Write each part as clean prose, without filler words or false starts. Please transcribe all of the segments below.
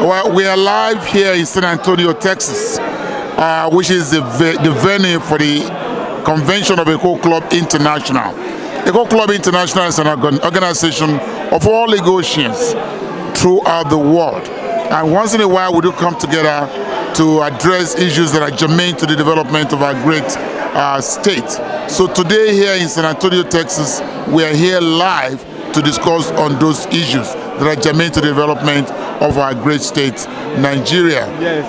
Well, we are live here in San Antonio, Texas, which is the venue for the convention of EKO Club International. EKO Club International is an organization of all Lagosians throughout the world. And once in a while, we do come together to address issues that are germane to the development of our great state. So today here in San Antonio, Texas, we are here live to discuss on those issues that are germane to the development of our great state, Nigeria. Yes,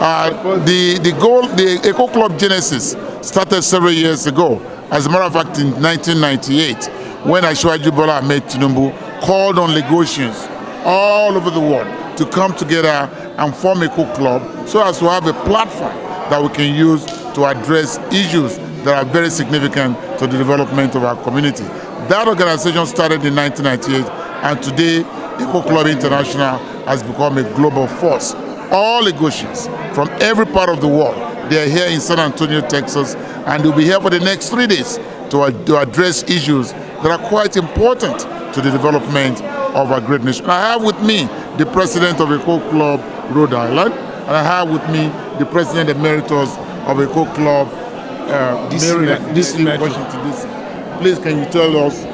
the EKO Club Genesis started several years ago. As a matter of fact, in 1998, when Asiwaju Bola Ahmed Tinubu called on Lagosians all over the world to come together and form EKO Club so as to have a platform that we can use to address issues that are very significant to the development of our community. That organization started in 1998, and today EKO Club International has become a global force. All Lagosians from every part of the world, they are here in San Antonio, Texas, and they'll be here for the next 3 days to address issues that are quite important to the development of our great nation. I have with me the president of EKO Club Rhode Island, and I have with me the president emeritus of EKO Club Maryland, DC, Washington, DC. Please, can you tell us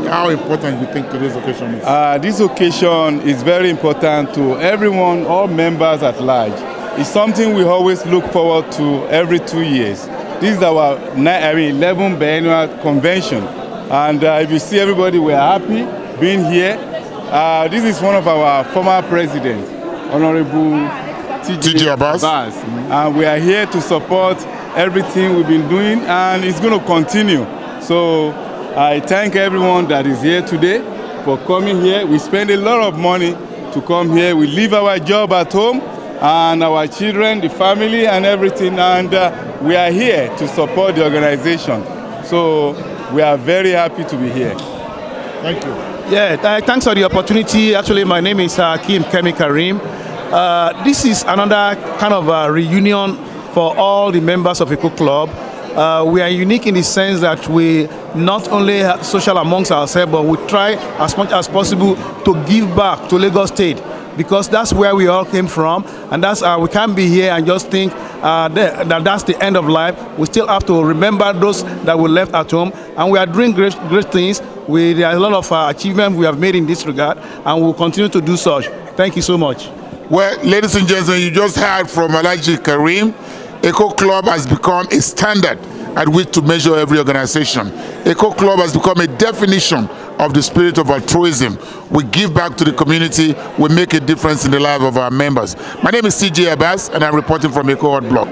how important you think today's occasion is? This occasion is very important to everyone, all members at large. It's something we always look forward to every 2 years. This is our 11th biennial convention. And if you see everybody, we're happy being here. This is one of our former presidents, Honorable T.J. Abbas. And we are here to support everything we've been doing, and it's going to continue. So I thank everyone that is here today for coming here. We spend a lot of money to come here. We leave our job at home and our children, the family and everything, and we are here to support the organization. So we are very happy to be here. Thank you. Yeah, thanks for the opportunity. Actually, my name is Hakim Kemi Karim. This is another kind of reunion for all the members of EKO Club. We are unique in the sense that we not only are social amongst ourselves, but we try as much as possible to give back to Lagos State, because that's where we all came from, and that's we can't be here and just think that that's the end of life. We still have to remember those that we left at home, and we are doing great things. There are a lot of achievements we have made in this regard, and we'll continue to do such. Thank you so much. Well, ladies and gentlemen, you just heard from Alhaji Karim. EKO Club has become a standard at which to measure every organization. EKO Club has become a definition of the spirit of altruism. We give back to the community, we make a difference in the life of our members. My name is T.J. Abbas, and I'm reporting from EKO Hot Block.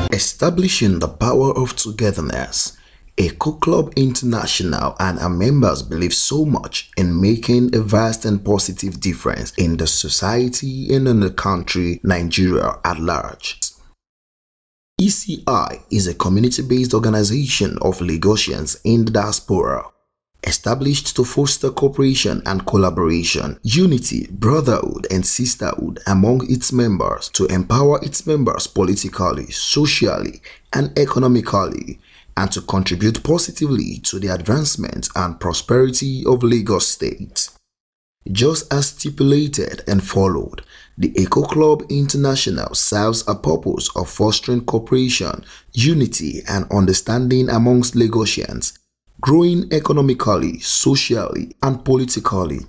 Establishing the power of togetherness, EKO Club International and our members believe so much in making a vast and positive difference in the society and in the country, Nigeria at large. ECI is a community-based organization of Lagosians in the diaspora, established to foster cooperation and collaboration, unity, brotherhood and sisterhood among its members, to empower its members politically, socially and economically, and to contribute positively to the advancement and prosperity of Lagos State. Just as stipulated and followed, the EKO Club International serves a purpose of fostering cooperation, unity and understanding amongst Lagosians, growing economically, socially and politically,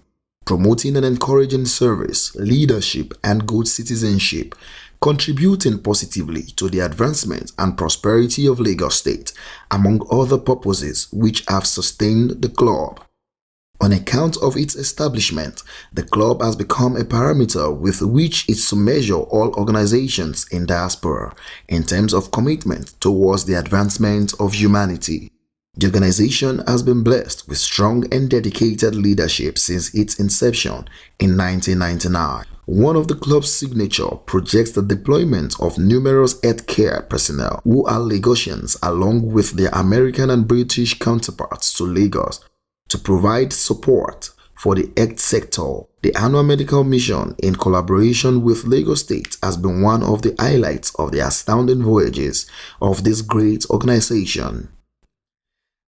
promoting and encouraging service, leadership and good citizenship, contributing positively to the advancement and prosperity of Lagos State, among other purposes which have sustained the club. On account of its establishment, the club has become a parameter with which it is to measure all organizations in diaspora in terms of commitment towards the advancement of humanity. The organization has been blessed with strong and dedicated leadership since its inception in 1999. One of the club's signature projects the deployment of numerous healthcare personnel who are Lagosians along with their American and British counterparts to Lagos to provide support for the health sector. The annual medical mission in collaboration with Lagos State has been one of the highlights of the astounding voyages of this great organization.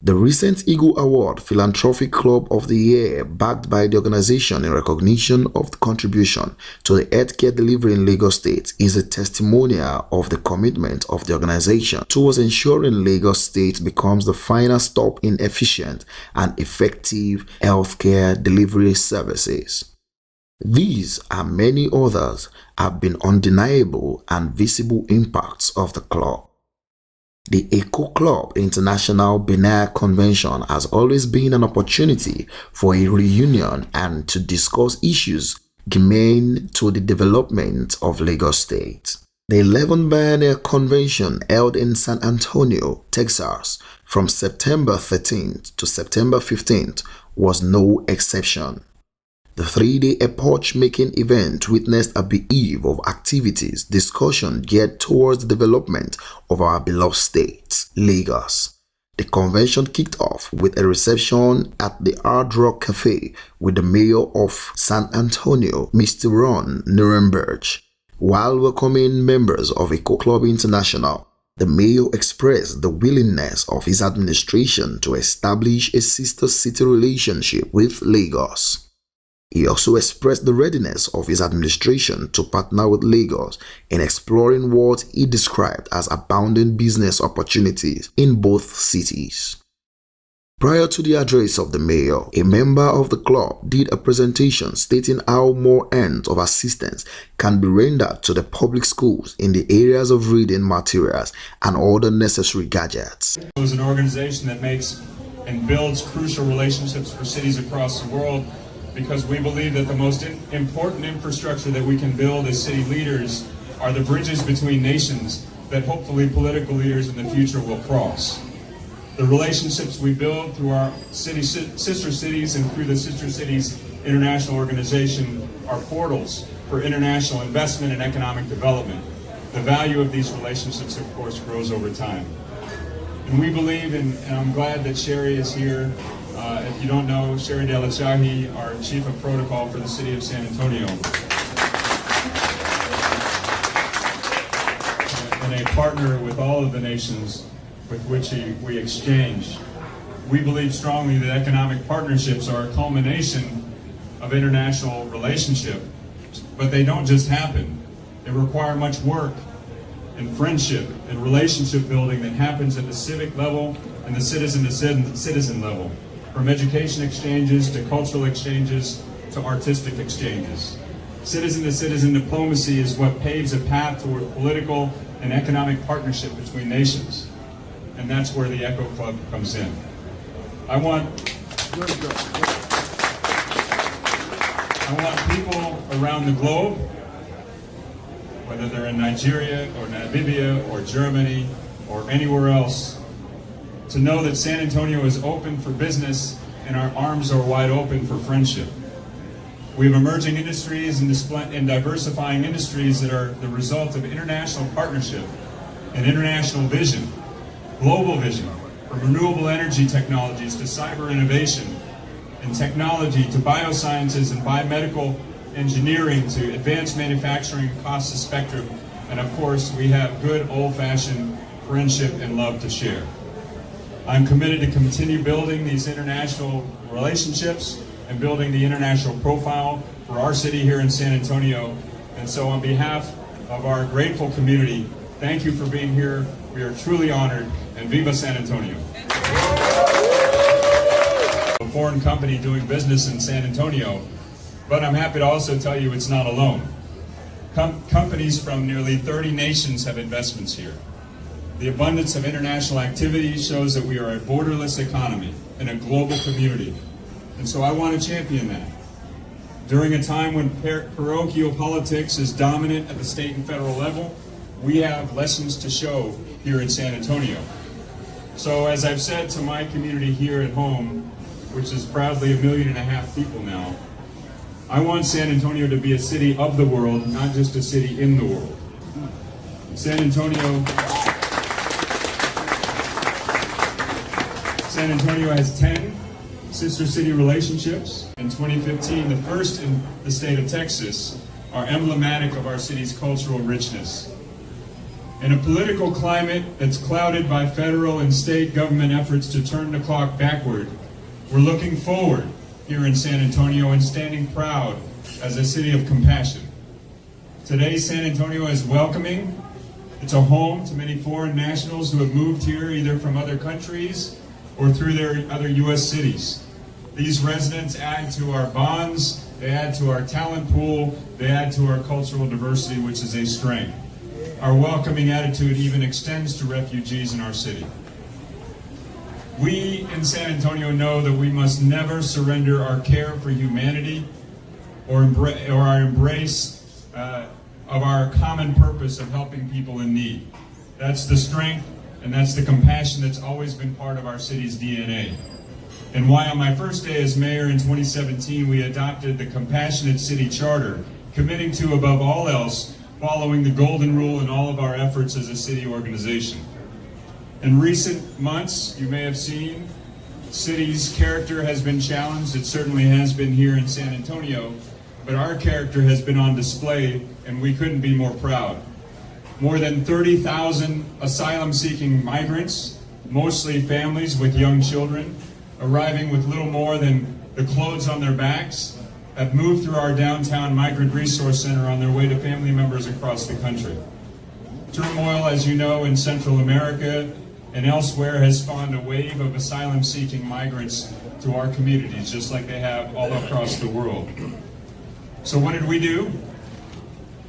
The recent Eagle Award Philanthropic Club of the Year, backed by the organization in recognition of the contribution to the healthcare delivery in Lagos State, is a testimonial of the commitment of the organization towards ensuring Lagos State becomes the final stop in efficient and effective healthcare delivery services. These and many others have been undeniable and visible impacts of the club. The EKO Club International BIENNIal Convention has always been an opportunity for a reunion and to discuss issues germane to the development of Lagos State. The 11th BIENNIal Convention held in San Antonio, Texas from September 13th to September 15th was no exception. The three-day epoch-making event witnessed a beef of activities, discussion geared towards the development of our beloved state, Lagos. The convention kicked off with a reception at the Hard Rock Cafe with the mayor of San Antonio, Mr. Ron Nuremberg. While welcoming members of EKO Club International, the mayor expressed the willingness of his administration to establish a sister city relationship with Lagos. He also expressed the readiness of his administration to partner with Lagos in exploring what he described as abounding business opportunities in both cities. Prior to the address of the mayor, a member of the club did a presentation stating how more hands of assistance can be rendered to the public schools in the areas of reading materials and other necessary gadgets. It was an organization that makes and builds crucial relationships for cities across the world, because we believe that the most important infrastructure that we can build as city leaders are the bridges between nations that hopefully political leaders in the future will cross. The relationships we build through our sister cities and through the Sister Cities International Organization are portals for international investment and economic development. The value of these relationships, of course, grows over time. And we believe, and I'm glad that Sherry is here. If you don't know, Sherry Delachahi, our Chief of Protocol for the City of San Antonio, and a partner with all of the nations with which we exchange. We believe strongly that economic partnerships are a culmination of international relationship, but they don't just happen. They require much work and friendship and relationship building that happens at the civic level and the citizen level. From education exchanges to cultural exchanges to artistic exchanges. Citizen-to-citizen diplomacy is what paves a path toward political and economic partnership between nations. And that's where the EKO Club comes in. I want people around the globe, whether they're in Nigeria or Namibia or Germany or anywhere else, to know that San Antonio is open for business and our arms are wide open for friendship. We have emerging industries and diversifying industries that are the result of international partnership and international vision, global vision, from renewable energy technologies to cyber innovation and technology to biosciences and biomedical engineering to advanced manufacturing across the spectrum. And of course, we have good old-fashioned friendship and love to share. I'm committed to continue building these international relationships and building the international profile for our city here in San Antonio. And so on behalf of our grateful community, thank you for being here. We are truly honored, and Viva San Antonio. A foreign company doing business in San Antonio, but I'm happy to also tell you it's not alone. Companies from nearly 30 nations have investments here. The abundance of international activity shows that we are a borderless economy and a global community. And so I want to champion that. During a time when parochial politics is dominant at the state and federal level, we have lessons to show here in San Antonio. So as I've said to my community here at home, which is proudly 1.5 million people now, I want San Antonio to be a city of the world, not just a city in the world. San Antonio has 10 sister city relationships. In 2015, the first in the state of Texas, are emblematic of our city's cultural richness. In a political climate that's clouded by federal and state government efforts to turn the clock backward, we're looking forward here in San Antonio and standing proud as a city of compassion. Today, San Antonio is welcoming. It's a home to many foreign nationals who have moved here either from other countries or through their other U.S. cities. These residents add to our bonds, they add to our talent pool, they add to our cultural diversity, which is a strength. Our welcoming attitude even extends to refugees in our city. We in San Antonio know that we must never surrender our care for humanity or our embrace of our common purpose of helping people in need. That's the strength and that's the compassion that's always been part of our city's DNA. And why on my first day as mayor in 2017, we adopted the Compassionate City Charter, committing to, above all else, following the golden rule in all of our efforts as a city organization. In recent months, you may have seen, city's character has been challenged. It certainly has been here in San Antonio, but our character has been on display, and we couldn't be more proud. More than 30,000 asylum-seeking migrants, mostly families with young children, arriving with little more than the clothes on their backs, have moved through our downtown Migrant Resource Center on their way to family members across the country. Turmoil, as you know, in Central America and elsewhere has spawned a wave of asylum-seeking migrants to our communities, just like they have all across the world. So what did we do?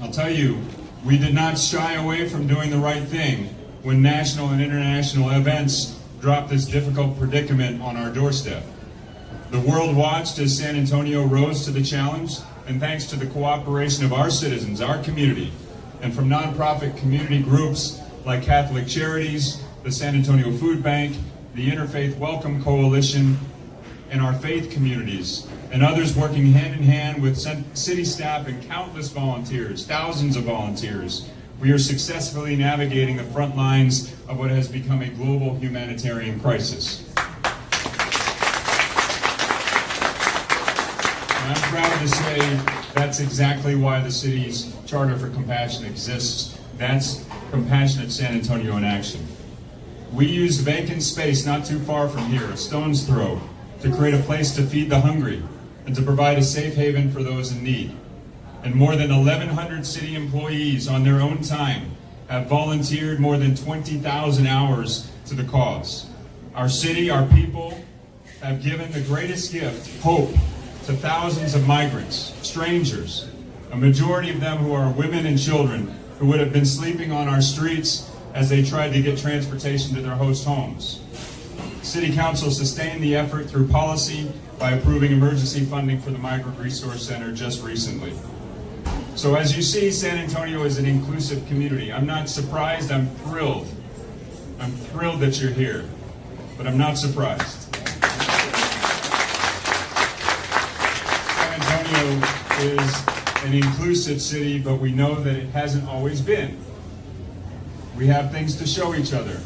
I'll tell you, we did not shy away from doing the right thing when national and international events dropped this difficult predicament on our doorstep. The world watched as San Antonio rose to the challenge, and thanks to the cooperation of our citizens, our community, and from nonprofit community groups like Catholic Charities, the San Antonio Food Bank, the Interfaith Welcome Coalition, and our faith communities, and others working hand in hand with city staff and countless volunteers, thousands of volunteers, we are successfully navigating the front lines of what has become a global humanitarian crisis. And I'm proud to say that's exactly why the city's Charter for Compassion exists. That's Compassionate San Antonio in action. We use vacant space not too far from here, a stone's throw, to create a place to feed the hungry and to provide a safe haven for those in need. And more than 1,100 city employees on their own time have volunteered more than 20,000 hours to the cause. Our city, our people, have given the greatest gift, hope, to thousands of migrants, strangers, a majority of them who are women and children who would have been sleeping on our streets as they tried to get transportation to their host homes. City Council sustained the effort through policy by approving emergency funding for the Migrant Resource Center just recently. So as you see, San Antonio is an inclusive community. I'm not surprised, I'm thrilled. I'm thrilled that you're here, but I'm not surprised. San Antonio is an inclusive city, but we know that it hasn't always been. We have things to show each other,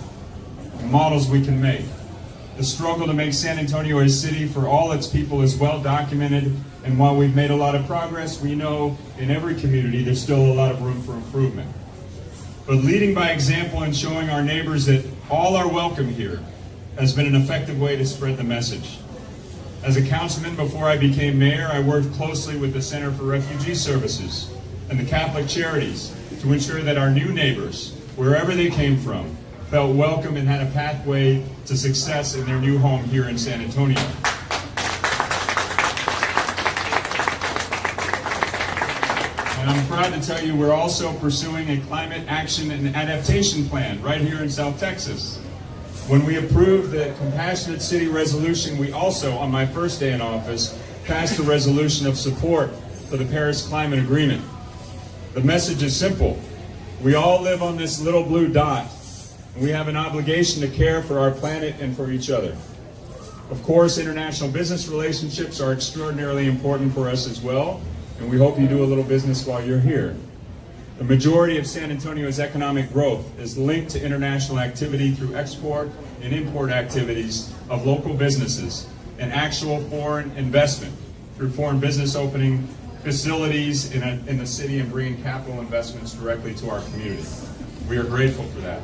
models we can make. The struggle to make San Antonio a city for all its people is well documented, and while we've made a lot of progress, we know in every community there's still a lot of room for improvement. But leading by example and showing our neighbors that all are welcome here has been an effective way to spread the message. As a councilman before I became mayor, I worked closely with the Center for Refugee Services and the Catholic Charities to ensure that our new neighbors, wherever they came from, felt welcome and had a pathway to success in their new home here in San Antonio. My And I'm proud to tell you we're also pursuing a climate action and adaptation plan right here in South Texas. When we approved the Compassionate City Resolution, we also, on my first day in office, passed a resolution of support for the Paris Climate Agreement. The message is simple. We all live on this little blue dot, and we have an obligation to care for our planet and for each other. Of course, international business relationships are extraordinarily important for us as well, and we hope you do a little business while you're here. The majority of San Antonio's economic growth is linked to international activity through export and import activities of local businesses and actual foreign investment through foreign business opening facilities in the city and bringing capital investments directly to our community. We are grateful for that.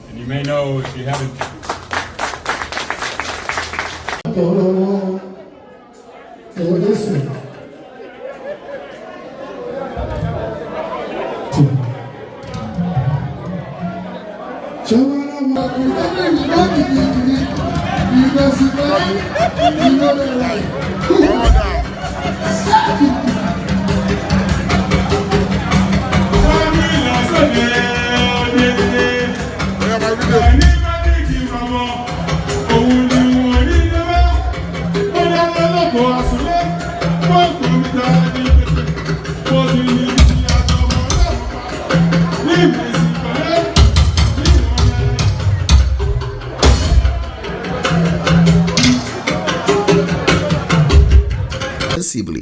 And you may know, if you haven't...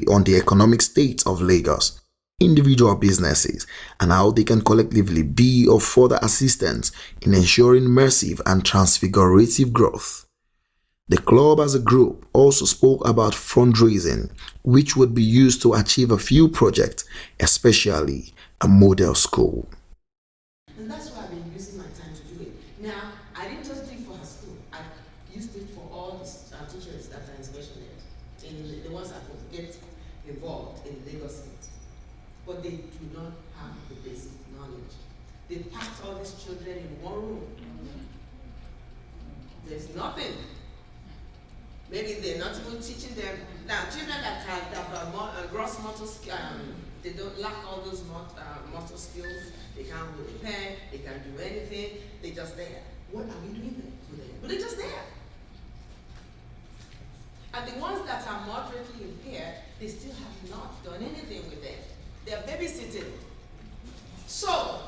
on the economic state of Lagos, individual businesses, and how they can collectively be of further assistance in ensuring immersive and transfigurative growth. The club as a group also spoke about fundraising, which would be used to achieve a few projects, especially a model school. And that's why I've been using my time to do it. Now, I didn't just do it for her school. I used it for all the teachers that are in special ed, and the ones that will get involved in Lagos State. But they do not have the basic knowledge. They packed all these children in one room. There's nothing. Maybe they're not even teaching them. Now, children that have gross motor skills, they don't lack all those motor skills. They can't hold a pen, they can't do anything. They're just there. What are we doing with them? But they're just there. And the ones that are moderately impaired, they still have not done anything with them. They're babysitting. So,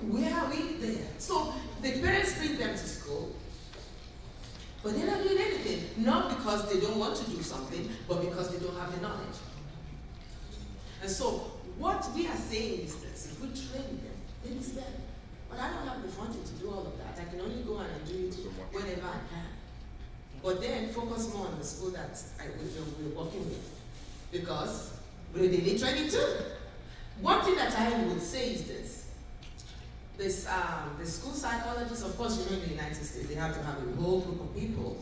where are we there? So, the parents bring them to school, but they're not doing anything. Not because they don't want to do something, but because they don't have the knowledge. And so, what we are saying is this: if we train them, then it's better. But I don't have the funding to do all of that. I can only go and do it whenever I can. But then focus more on the school that we're working with, because they need training too. One thing that I would say is this: the school psychologists, of course, in the United States, they have to have a whole group of people: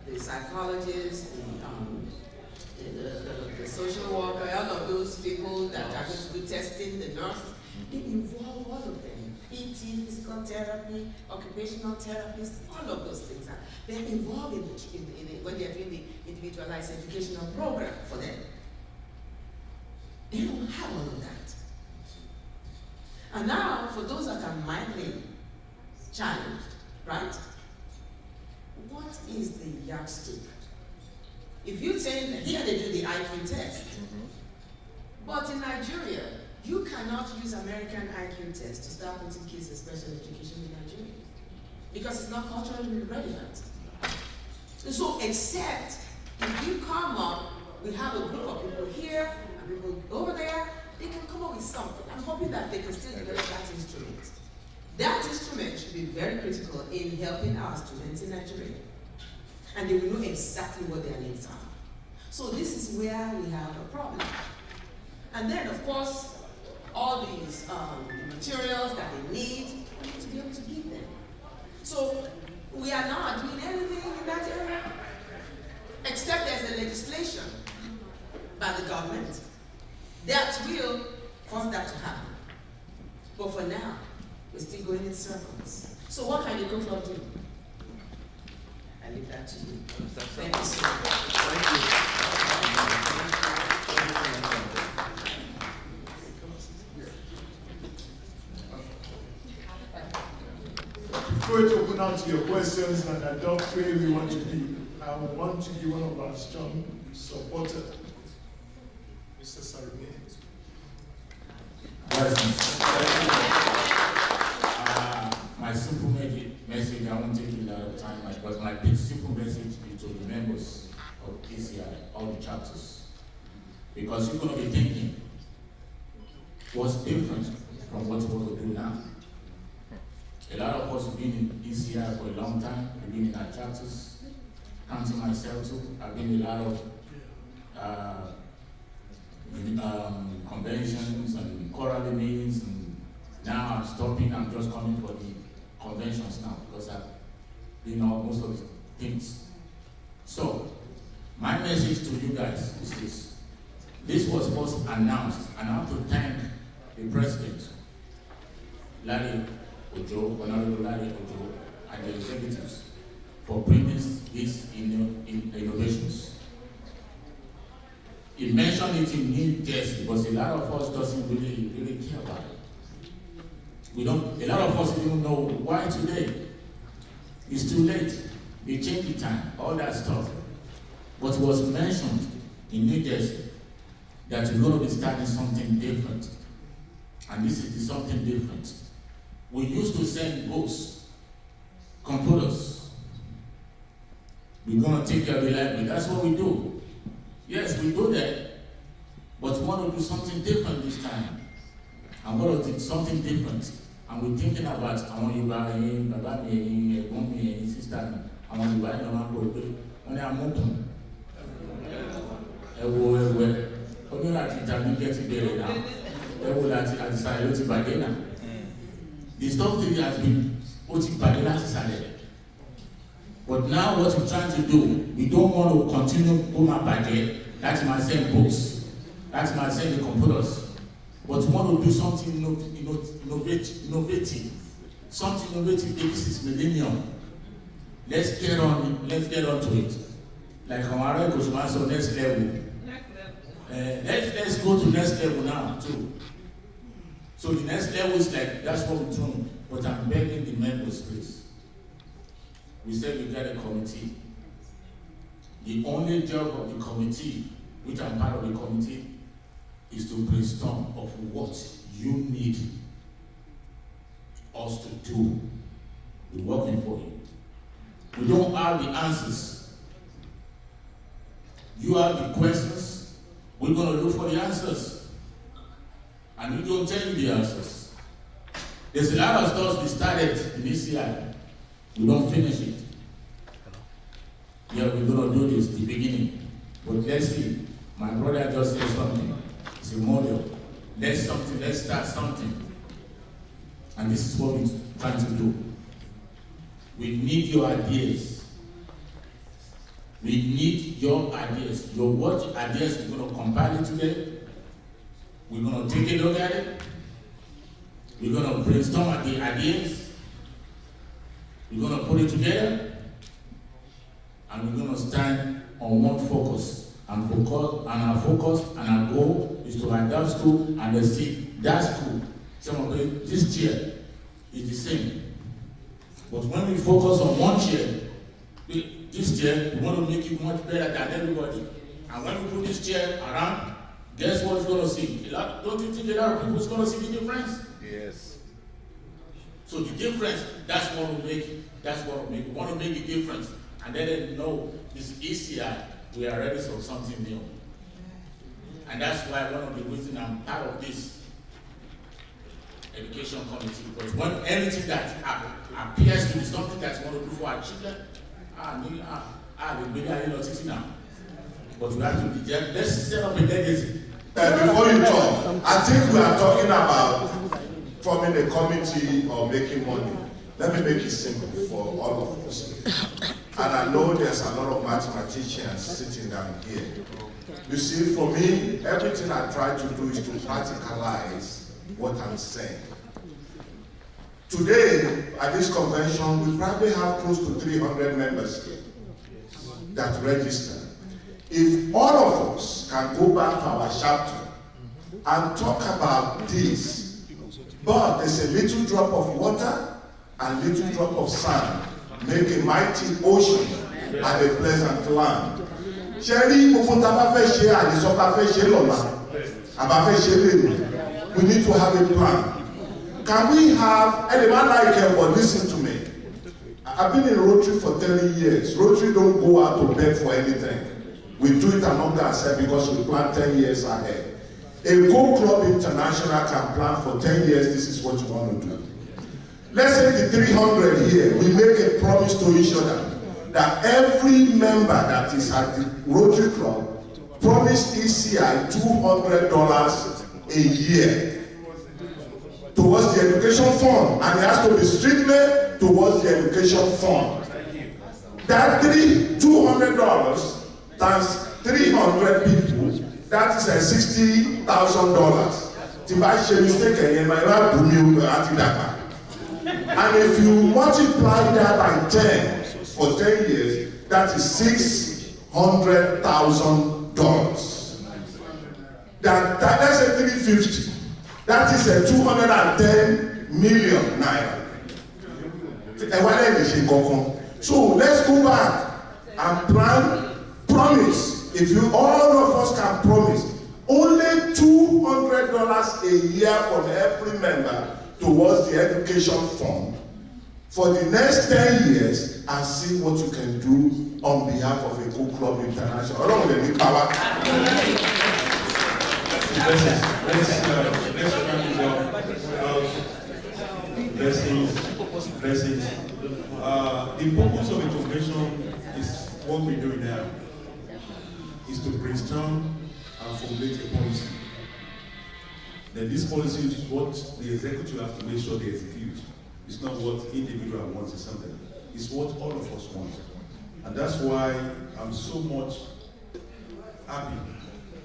the psychologists, the social worker, all of those people that are going to do testing, the nurses. They involve all of them: PT, physical therapy, occupational therapists, all of those things. They're involved in when they're doing the individualized educational program for them. They don't have all of that. And now, for those that are mildly challenged, right? What is the yardstick? If you say that here they do the IQ test, but in Nigeria, you cannot use American IQ test to start putting kids in special education in Nigeria, because it's not culturally relevant. And so, except if you come up, we have a group of people here and people over there, they can come up with something. I'm hoping that they can still develop that instrument. That instrument should be very critical in helping our students in Nigeria. And they will know exactly what their needs are. So this is where we have a problem. And then, of course, all these materials that they need, we need to be able to give them. So we are not doing anything in that area, except there's a legislation by the government that will force that to happen. But for now, we're still going in circles. So what can the EKO Club do? I leave that to you. Thank you so much. Thank you. before we open out to your questions and adopt where we want to be, I want to give one of our strong supporters, Mr. Sarumi. My simple message, I won't take a lot of time, but my simple message is to the members of ECI, all the chapters. Because you're going to be thinking, what's different from what we're going to do now? A lot of us have been in ECI for a long time, we've been in our chapters, counting myself too. I've been in a lot of conventions and quarterly meetings, and now I'm stopping, I'm just coming for the conventions now because I've been on most of the things. So, my message to you guys is this. This was first announced, and I have to thank the President, Larry Ojo, Honorable Larry Ojo, and the executives for bringing these innovations. He mentioned it in New Jersey because a lot of us doesn't really care about it. A lot of us don't know why today. It's too late. They changed the time, all that stuff. But it was mentioned in New Jersey that we're going to be starting something different. And this is something different. We used to send books, computers. We're going to take care of the library. That's what we do. Yes, we do that. But we want to do something different this time. I'm going to do something different. And we're thinking about, I want you to buy Baba me, Mommy, sister me. I want you to buy no man go pay. When I'm open. Only that it get together now. The stuff that has been put in Badena. But now what we're trying to do, we don't want to continue going by budget. That's my same books. That's my same computers. But we want to do something innovative. Something innovative. This is millennium. Let's get on to it. Like Amara Kushmaso, next level. Let's go to next level now too. So the next level is like, that's what we're doing. But I'm begging the members, please. We said we got a committee. The only job of the committee, which I'm part of the committee, is to brainstorm of what you need us to do. We're working for you. We don't have the answers. You have the questions. We're going to look for the answers. And we don't tell you the answers. There's a lot of stuff we started in ECI. We don't finish it. Yeah, we're going to do this, the beginning. But let's see. My brother just said something. It's a model. Let's start something. And this is what we're trying to do. We need your ideas. We need your ideas. Your what ideas, we're going to compile it together. We're going to take a look at it. We're going to brainstorm at the ideas. We're going to put it together. And we're going to stand on one focus. And our focus and our goal is to adapt school and see that school. Some of it, this chair is the same. But when we focus on one chair, this chair, we want to make it much better than everybody. And when we put this chair around, guess what it's going to see? Don't you think a lot of people is going to see the difference? Yes. So the difference, that's what we make. That's what we make. We want to make the difference. And then they know this ECI, we are ready for something new. And that's why one of the reasons I'm part of this education committee. But when anything that appears to be something that's going to do for our children, now. But we have to be there. Let's set up a legacy. Before you talk, I think we are talking about forming a committee or making money. Let me make it simple for all of us. And I know there's a lot of mathematicians sitting down here. You see, for me, everything I try to do is to practicalize what I'm saying. Today, at this convention, we probably have close to 300 members here that register. If all of us can go back to our chapter and talk about this, but there's a little drop of water and little drop of sand make a mighty ocean and a pleasant land. Sherry, we need to have a plan. Can we have, anyone like him, but listen to me. I've been in Rotary for 30 years. Rotary don't go out to beg for anything. We do it among ourselves because we plan 10 years ahead. EKO Club International can plan for 10 years, this is what you want to do. Let's say the 300 here, we make a promise to each other that every member that is at the Rotary Club promise ECI $200 a year towards the education fund, and it has to be strictly towards the education fund. That $200 times 300 people, that is $60,000. And if you multiply that by 10 for 10 years, that is $600,000. Let's say 350. That is a 210 million naira. So let's go back and plan, promise. If you all of us can promise only $200 a year from every member towards the education fund for the next 10 years, and see what you can do on behalf of EKO Club International. Along with the power. Let's wrap it up. Blessings. The purpose of the convention is what we're doing now, is to brainstorm and formulate a policy. Then this policy is what the executive have to make sure they execute. It's not what individual wants or something. It's what all of us want. And that's why I'm so much happy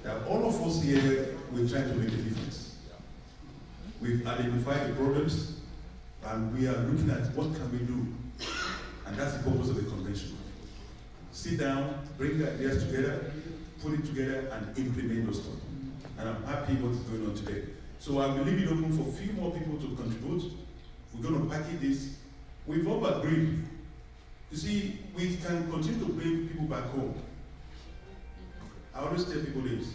that all of us here, we're trying to make a difference. We've identified the problems, and we are looking at what can we do. And that's the purpose of the convention. Sit down, bring the ideas together, put it together, and implement those stuff. And I'm happy what's going on today. So I will leave it open for a few more people to contribute. We're going to package this. We've all agreed. You see, we can continue to bring people back home. I always tell people this.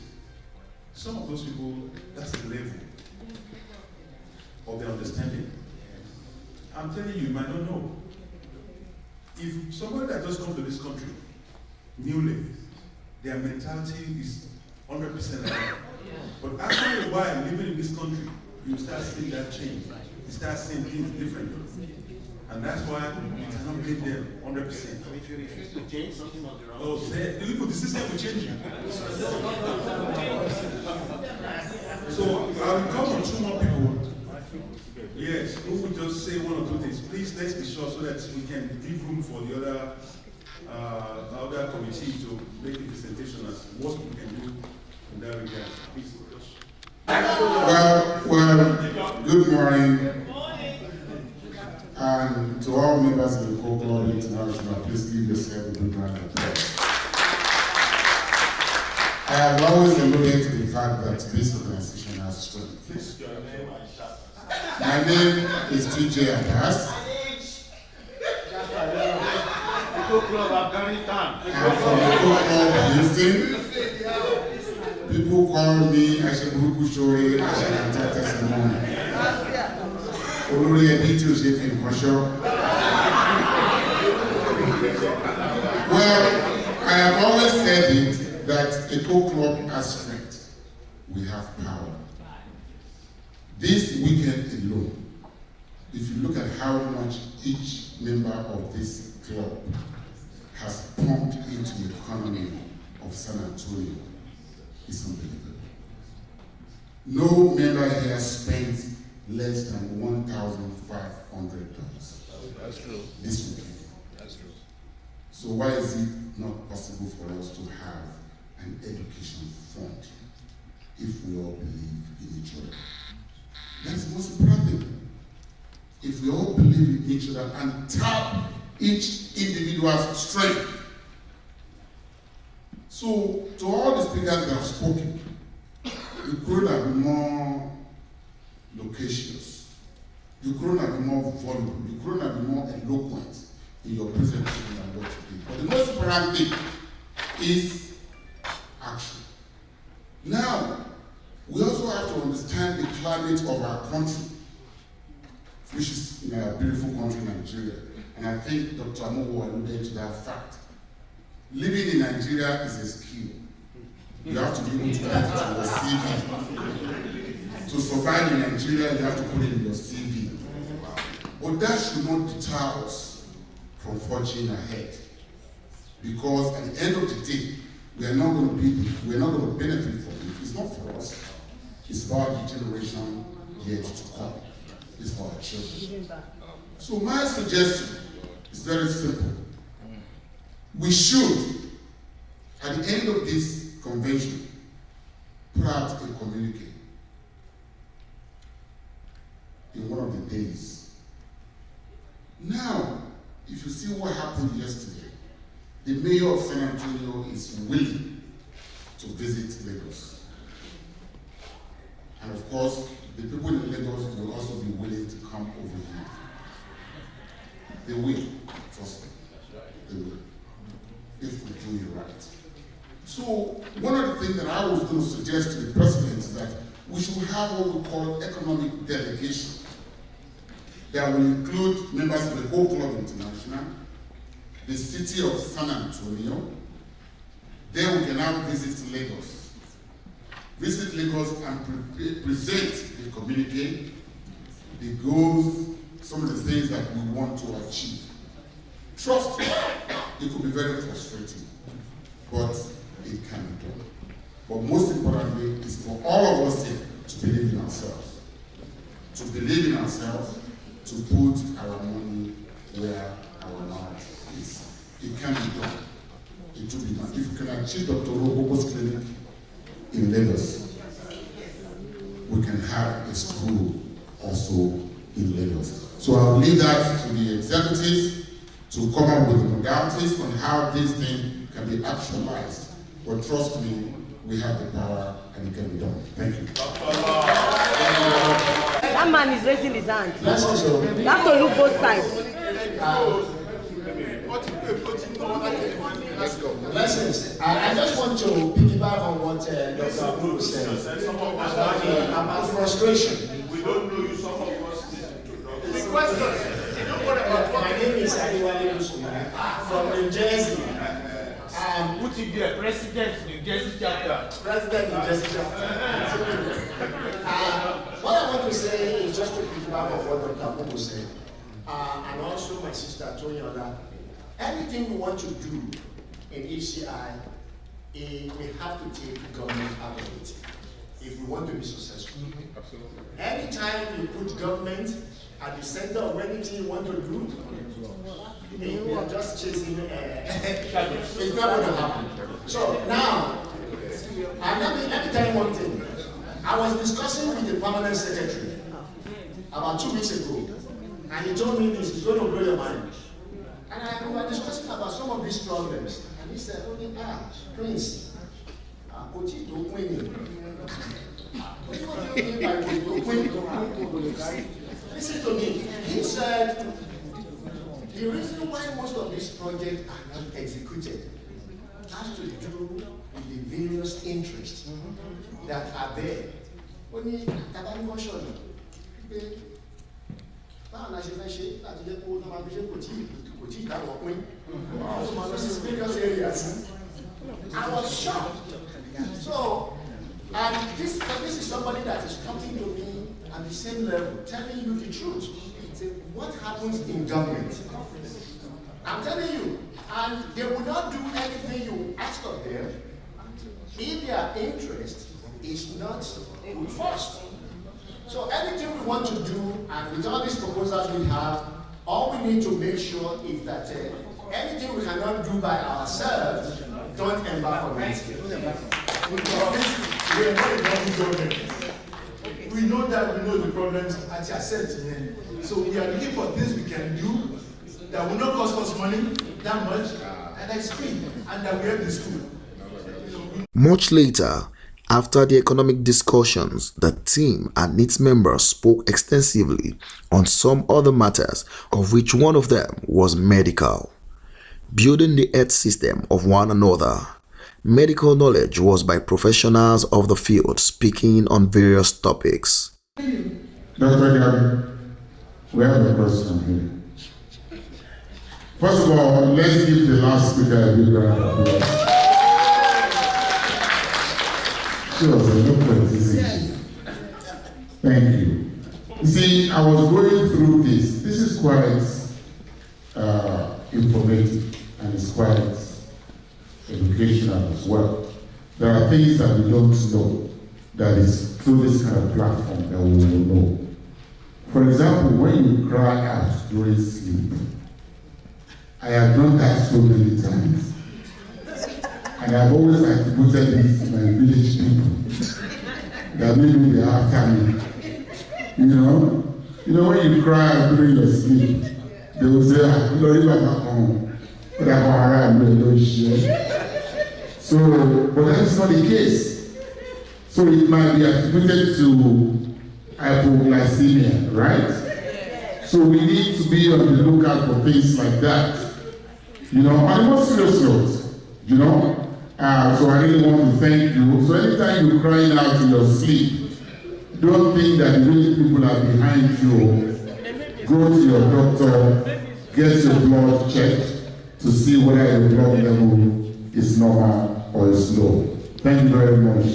Some of those people, that's the level of their understanding. I'm telling you, you might not know. If somebody that just comes to this country, newly, their mentality is 100% right. But after a while, living in this country, you start seeing that change. You start seeing things differently. And that's why we cannot blame them 100%. So if you refuse to change something on the road, the system will change you. So I'll come on 2 more people. Yes, who will just say 1 or 2 things. Please, let's be sure so that we can give room for the other committee to make the presentation as what we can do in that regard. Please. Well, good morning. And to all members of the EKO Club International, please give yourself a big round of applause. I have always alluded to the fact that this organization has strength. My name is TJ Abbas. I'm from EKO Club Houston. People call me Asheburuku Shori, Ashekanta Testimony. Well, I have always said it that EKO Club has strength. We have power. This weekend alone, if you look at how much each member of this club has pumped into the economy of San Antonio, it's unbelievable. No member here spent less than $1,500. That's true. This weekend. That's true. So why is it not possible for us to have an education fund if we all believe in each other? That's the most important thing. If we all believe in each other and tap each individual's strength. So to all the speakers that have spoken, we could have been more loquacious you couldn't have been more voluble, you couldn't have been more eloquent in your presentation than what you did. But the most important thing is action. Now, we also have to understand the climate of our country, which is in our beautiful country, Nigeria. And I think Dr. Amowo alluded to that fact. Living in Nigeria is a skill. You have to be able to put it in your CV. To survive in Nigeria, you have to put it in your CV. But that should not deter us from forging ahead. Because at the end of the day, we are not going to benefit from it. It's not for us. It's about the generation yet to come. It's for our children. So my suggestion is very simple. We should, at the end of this convention, put out a communique in one of the days. Now, if you see what happened yesterday, the mayor of San Antonio is willing to visit Lagos. And of course, the people in Lagos will also be willing to come over here. They will, trust me, they will, if we do it right. So, one of the things that I was going to suggest to the president is that we should have what we call economic delegation that will include members of the EKO Club International, the city of San Antonio. Then we can now visit Lagos. Visit Lagos and present the communique, the goals, some of the things that we want to achieve. Trust me, it could be very frustrating, but it can be done. But most importantly, it's for all of us here to believe in ourselves. To believe in ourselves, to put our money where our mouth is. It can be done. It will be done. If you can achieve Dr. Robo's clinic in Lagos, we can have a school also in Lagos. So I'll leave that to the executives to come up with the modalities on how this thing can be actualized. But trust me, we have the power and it can be done. Thank you. That man is raising his hand. You have to look both sides. Lessons. I just want to piggyback on what Dr. Abu said about frustration. We don't know you, some of us. My name is Adiwale Musuma from New Jersey. Would you be a president in New Jersey chapter? President in New Jersey chapter. What I want to say is just to piggyback on what Dr. Abu said, and also my sister Tonyola. Anything we want to do in ECI, we have to take government out of it if we want to be successful. Absolutely. Anytime you put government at the center of anything you want to do, we are just chasing it's not going to happen. So now, let me tell you one thing. I was discussing with the permanent secretary about 2 weeks ago, and he told me this, it's going to blow your mind. And we were discussing about some of these problems. And he said, Prince, what do you do when listen to me. He said, the reason why most of these projects are not executed has to do with the various interests that are there. I was shocked. So, and this is somebody that is talking to me at the same level, telling you the truth. What happens in government? I'm telling you, and they will not do anything you ask of them if their interest is not put first. So anything we want to do, and with all these proposals we have, all we need to make sure is that anything we cannot do by ourselves, don't embark on it. We are not involved government. We know that we know the problems at your set. So we are looking for things we can do that will not cost us money that much, and that's free, and that we have the school. Much later, After the economic discussions, the team and its members spoke extensively on some other matters, of which one of them was medical. Building the health system of one another. Medical knowledge was by professionals of the field speaking on various topics. Dr. Gabby, we have a question here. First of all, let's give the last speaker a big round of applause. She was a local decision. Thank you. You see, I was going through this. This is quite informative and it's quite educational as well. There are things that we don't know that is through this kind of platform that we will know. For example, when you cry out during sleep, I have done that so many times. And I've always attributed this to my village people. That maybe they are after me. You know when you cry out during your sleep, they will say, Lord, back home. But I don't share. So, but that's not the case. So it might be attributed to hypoglycemia, right? So we need to be on the lookout for things like that. On a more serious note, so I really want to thank you. So anytime you're crying out in your sleep, don't think that the really people are behind you. Go to your doctor, get your blood checked to see whether your blood level is normal or is low. Thank you very much.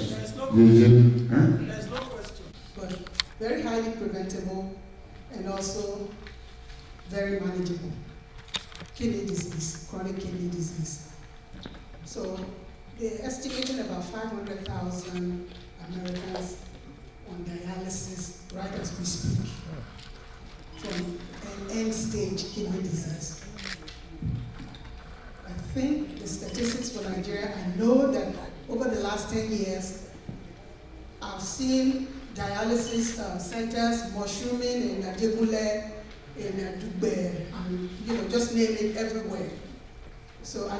There's no question. But very highly preventable and also very manageable. Kidney disease, chronic kidney disease. So they estimated about 500,000 Americans on dialysis right as we speak from an end-stage kidney disease. I think the statistics for Nigeria, I know that over the last 10 years, I've seen dialysis centers mushrooming in Ajegule, in Dugbe, and just name it everywhere. So I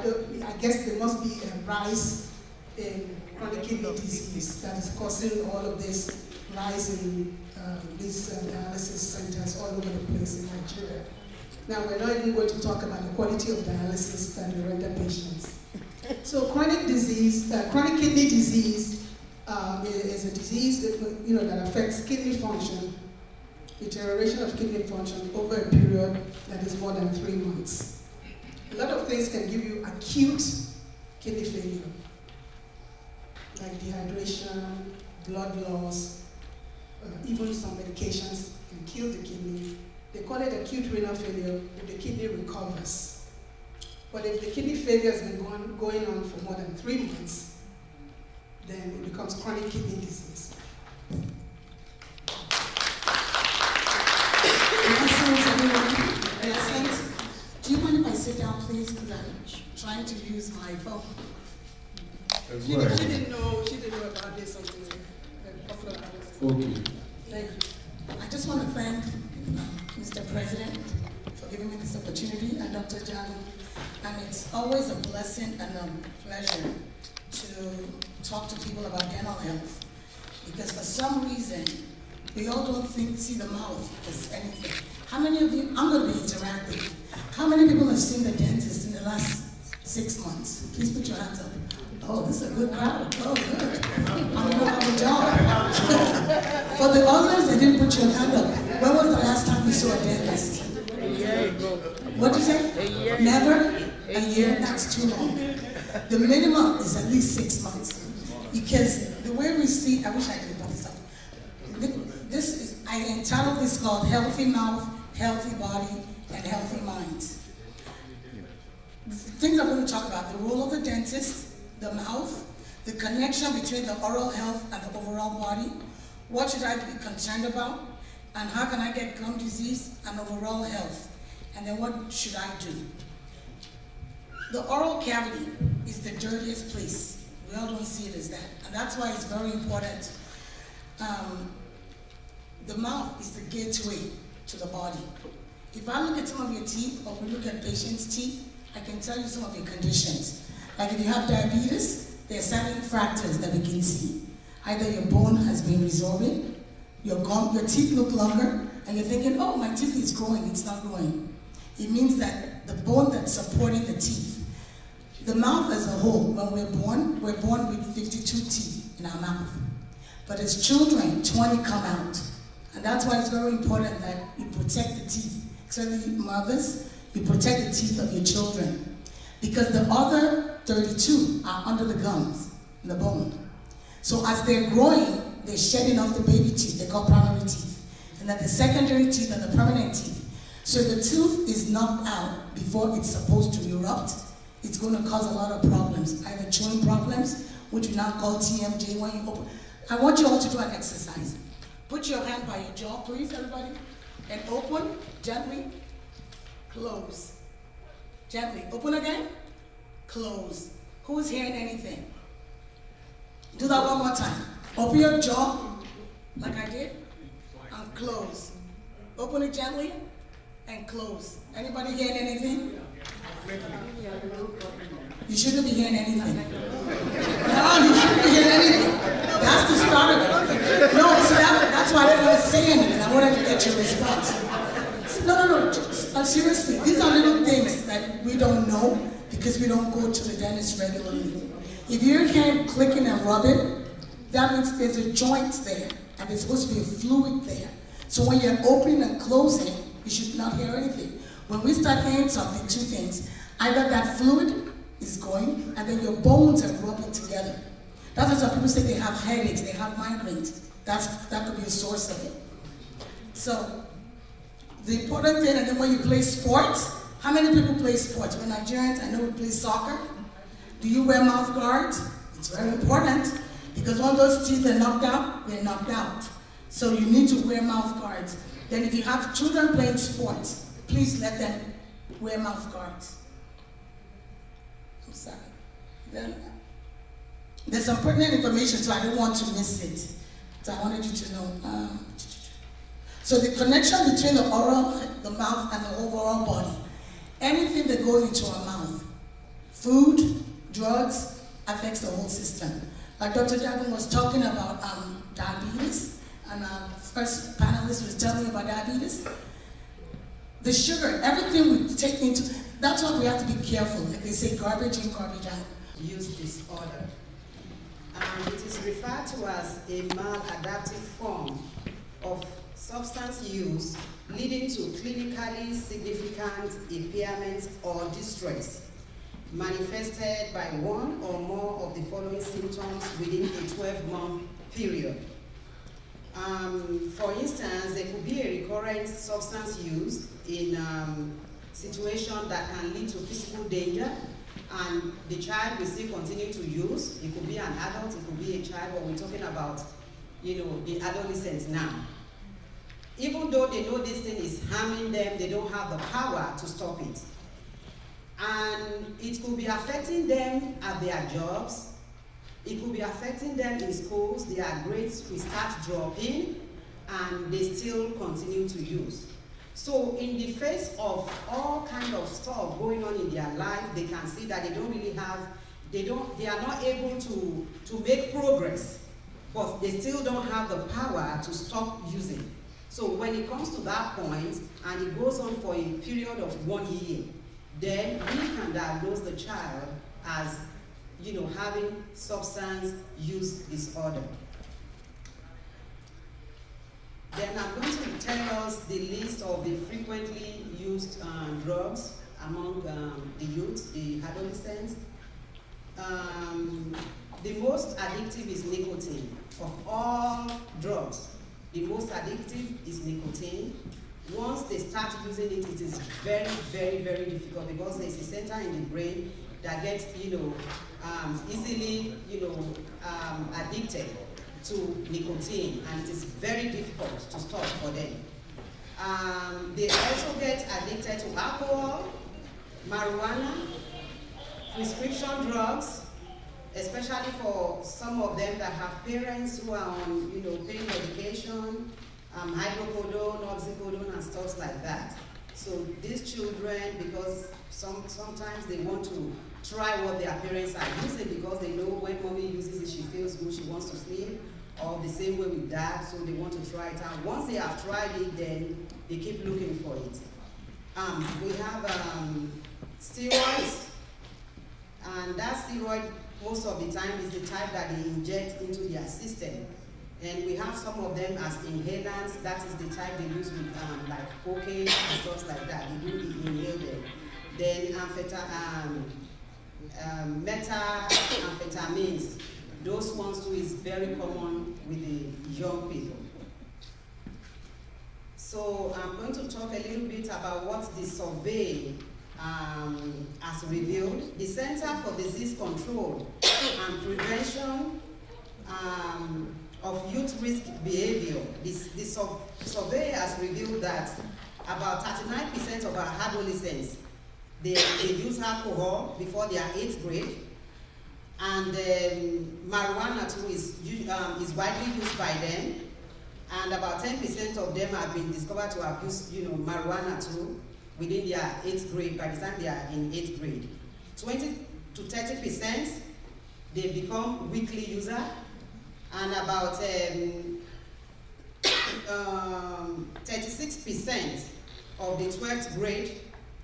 guess there must be a rise in chronic kidney disease that is causing all of this rise in these dialysis centers all over the place in Nigeria. Now we're not even going to talk about the quality of dialysis that they render patients. So chronic kidney disease is a disease that affects kidney function, deterioration of kidney function over a period that is more than 3 months. A lot of things can give you acute kidney failure, like dehydration, blood loss, even some medications can kill the kidney. They call it acute renal failure if the kidney recovers. But if the kidney failure has been going on for more than 3 months, then it becomes chronic kidney disease. Do you mind if I sit down, please? Because I'm trying to use my phone. She didn't know about this until a couple of hours ago. Okay. Thank you. I just want to thank Mr. President for giving me this opportunity and Dr. Jani. And it's always a blessing and a pleasure to talk to people about dental health. Because for some reason, we all don't see the mouth as anything. How many of you, I'm going to be interactive. How many people have seen the dentist in the last 6 months? Please put your hands up. Oh, this is a good crowd. Oh, good. I'm going to have a job. For the others that didn't put your hand up, when was the last time you saw a dentist? A year ago. What did you say? A year. Never? A year? That's too long. The minimum is at least 6 months. Because the way we see, I wish I could put this up. I entitled this called Healthy Mouth, Healthy Body, and Healthy Mind. Things I'm going to talk about: the role of the dentist, the mouth, the connection between the oral health and the overall body. What should I be concerned about? And how can I get gum disease and overall health? And then what should I do? The oral cavity is the dirtiest place. We all don't see it as that. And that's why it's very important. The mouth is the gateway to the body. If I look at some of your teeth, or we look at patients' teeth, I can tell you some of your conditions. Like if you have diabetes, there are certain factors that we can see. Either your bone has been resorbing, your teeth look longer, and you're thinking, oh, my teeth is growing. It's not growing. It means that the bone that's supporting the teeth, the mouth as a whole, when we're born with 52 teeth in our mouth. But as children, 20 come out. And that's why it's very important that you protect the teeth, especially mothers, you protect the teeth of your children. Because the other 32 are under the gums, in the bone. So as they're growing, they're shedding off the baby teeth, they call primary teeth. And then the secondary teeth and the permanent teeth. So if the tooth is knocked out before it's supposed to erupt, it's going to cause a lot of problems, either chewing problems, which we now call TMJ when you open. I want you all to do an exercise. Put your hand by your jaw, please, everybody, and open, gently, close. Gently, open again, close. Who's hearing anything? Do that one more time. Open your jaw, like I did, and close. Open it gently, and close. Anybody hearing anything? You shouldn't be hearing anything. No, you shouldn't be hearing anything. That's the start of it. No, see, that's why I didn't want to say anything. I wanted to get your response. No. Seriously, these are little things that we don't know because we don't go to the dentist regularly. If you're hearing clicking and rubbing, that means there's a joint there, and there's supposed to be a fluid there. So when you're opening and closing, you should not hear anything. When we start hearing something, two things. Either that fluid is going, and then your bones are rubbing together. That's why some people say they have headaches, they have migraines. That could be a source of it. So, the important thing, and then when you play sports, how many people play sports? We're Nigerians, I know we play soccer. Do you wear mouth guards? It's very important, because when those teeth are knocked out, they're knocked out. So you need to wear mouth guards. Then if you have children playing sports, please let them wear mouth guards. I'm sorry. Then, there's some pertinent information, so I don't want to miss it. So I wanted you to know. So the connection between the oral, the mouth, and the overall body. Anything that goes into our mouth, food, drugs, affects the whole system. Like Dr. Jagan was talking about diabetes, and our first panelist was telling me about diabetes. The sugar, everything we take into, that's why we have to be careful. Like they say, garbage in, garbage out. Use disorder. It is referred to as a maladaptive form of substance use leading to clinically significant impairment or distress, manifested by one or more of the following symptoms within a 12-month period. For instance, there could be a recurrent substance use in situation that can lead to physical danger, and the child will still continue to use. It could be an adult, it could be a child, but we're talking about, the adolescents now. Even though they know this thing is harming them, they don't have the power to stop it. And it could be affecting them at their jobs. It could be affecting them in schools. Their grades will start dropping, and they still continue to use. So in the face of all kind of stuff going on in their life, they can see that they don't really have, they are not able to make progress, but they still don't have the power to stop using. So when it comes to that point, and it goes on for a period of 1 year, then we can diagnose the child as, having substance use disorder. Then I'm going to tell us the list of the frequently used drugs among the youth, the adolescents. The most addictive is nicotine. Of all drugs, the most addictive is nicotine. Once they start using it, it is very, very, very difficult because there's a center in the brain that gets, easily, addicted to nicotine, and it is very difficult to stop for them. They also get addicted to alcohol, marijuana, prescription drugs, especially for some of them that have parents who are on, pain medication, hydrocodone, oxycodone, and stuff like that. So these children, because sometimes they want to try what their parents are using because they know when mommy uses it, she feels good, she wants to sleep, or the same way with that, so they want to try it out. Once they have tried it, then they keep looking for it. We have steroids, and that steroid most of the time is the type that they inject into their system. And we have some of them as inhalants. That is the type they use with like cocaine and stuff like that. They do inhale them. Then methamphetamines. Those ones too is very common with the young people. So I'm going to talk a little bit about what the survey has revealed. The Center for Disease Control and Prevention of Youth Risk Behavior, the survey has revealed that about 39% of our adolescents, they use alcohol before their 8th grade, and marijuana too is widely used by them, and about 10% of them have been discovered to have used marijuana too within their 8th grade, by the time they are in 8th grade. 20 to 30% they become weekly user, and about 36% of the 12th grade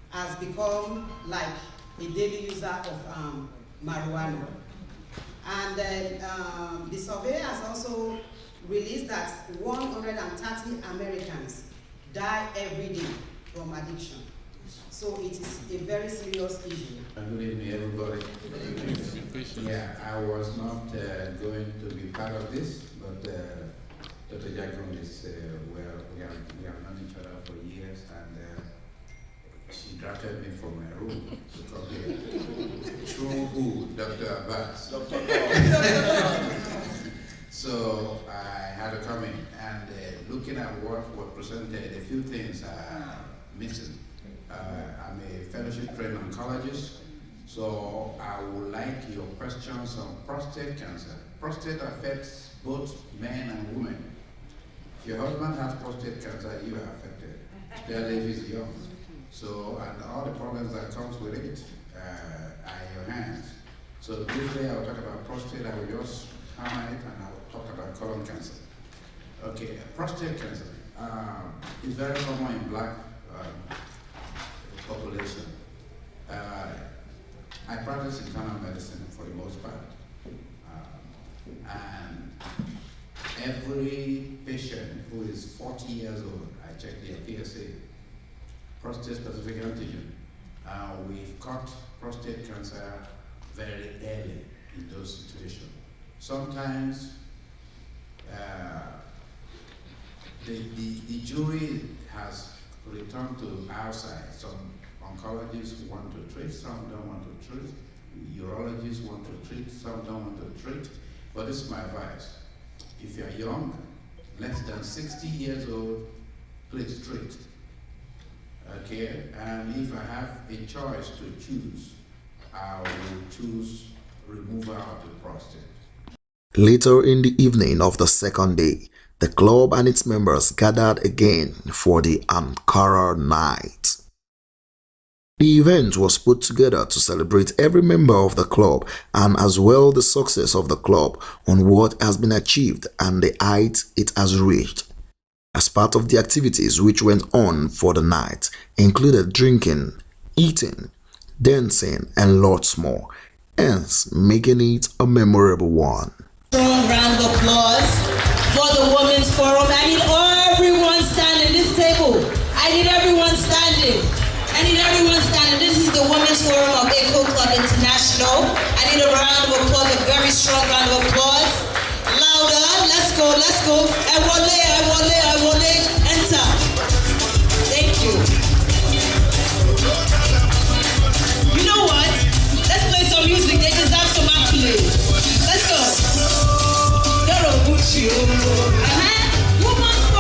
has become like a daily user of marijuana. And the survey has also released that 130 Americans die every day from addiction. So it is a very serious issue. Good evening, everybody. Yeah, I was not going to be part of this, but Dr. Jackson is we have known each other for years, and she drafted me from my room to come here. Through who? Dr. Abbas. So I had to come in, and looking at what was presented, a few things are missing. I'm a fellowship trained oncologist, so I would like your questions on prostate cancer. Prostate affects both men and women. If your husband has prostate cancer, you are affected, especially if he's young. So, and all the problems that comes with it are in your hands. So briefly, I will talk about prostate. I will just hammer it, and I will talk about colon cancer. Okay, prostate cancer is very common in black population. I practice internal medicine for the most part, and every patient who is 40 years old, I check their PSA, prostate-specific antigen. We've caught prostate cancer very early in those situations. Sometimes the jury has returned to our side. Some oncologists want to treat, some don't want to treat. Urologists want to treat, some don't want to treat. But this is my advice. If you're young, less than 60 years old, please treat. Okay, and if I have a choice to choose, I will choose removal of the prostate. Later in the evening of the second day, the club and its members gathered again for the Ankara night. The event was put together to celebrate every member of the club and as well the success of the club on what has been achieved and the heights it has reached. As part of the activities which went on for the night included drinking, eating, dancing and lots more, hence making it a memorable one. Strong round of applause for the Women's Forum. I need everyone standing this table. I need everyone standing. I need everyone standing. This is the Women's Forum of EKO Club International. I need a round of applause, a very strong round of applause. Louder, let's go, let's go. I wole, enter. Thank you. You know what? Let's play some music. They deserve some accolades. Let's go. Women's Forum.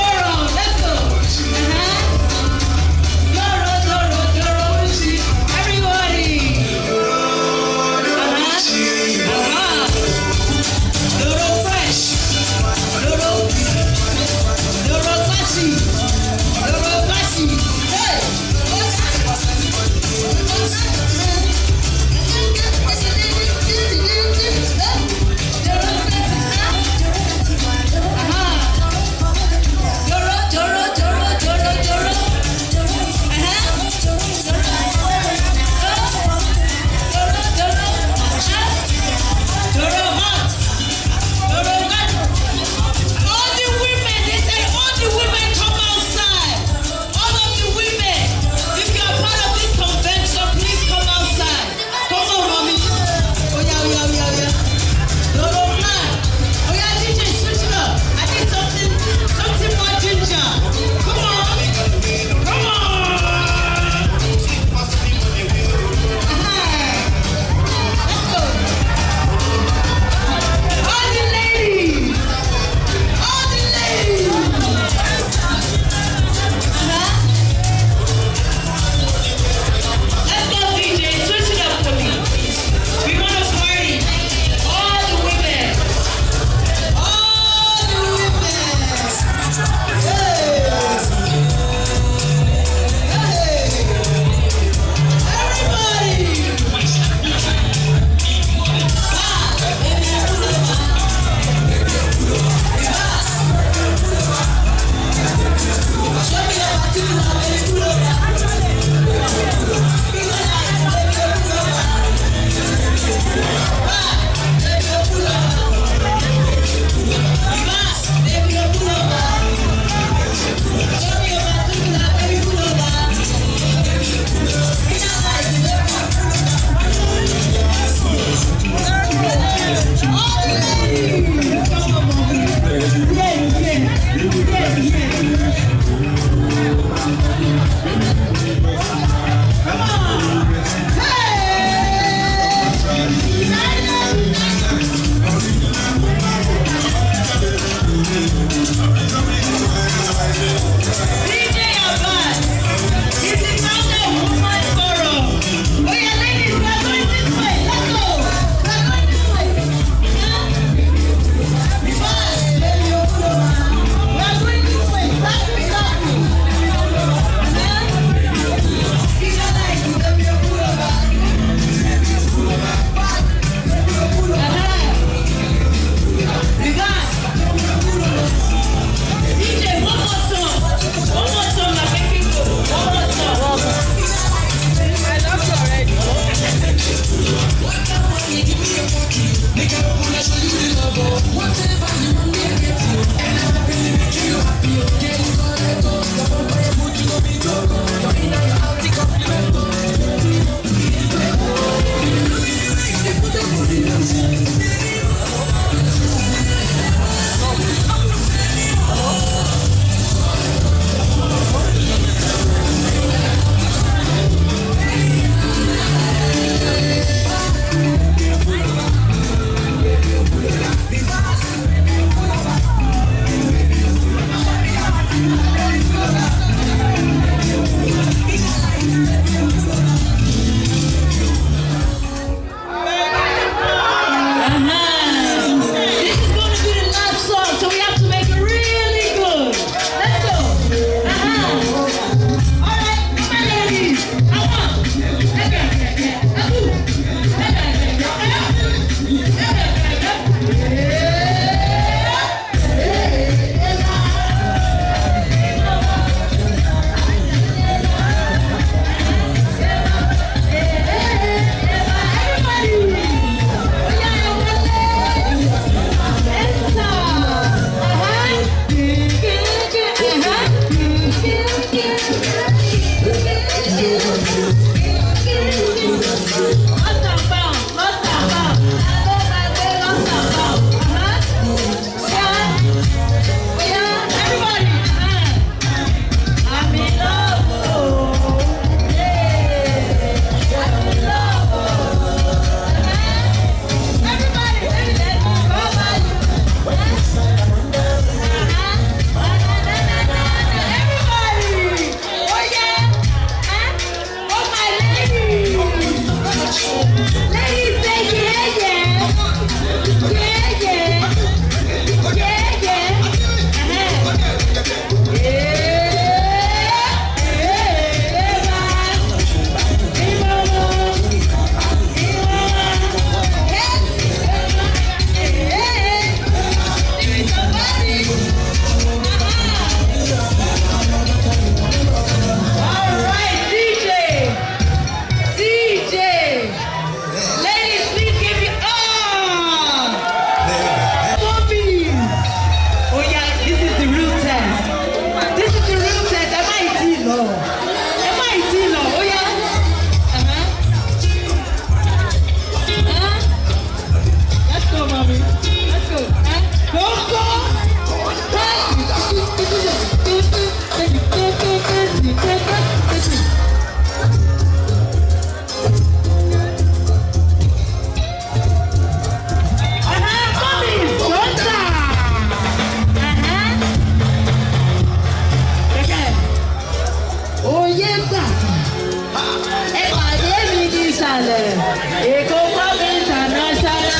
EKO Club International.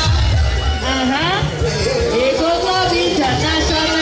EKO Club International.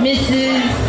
Mrs.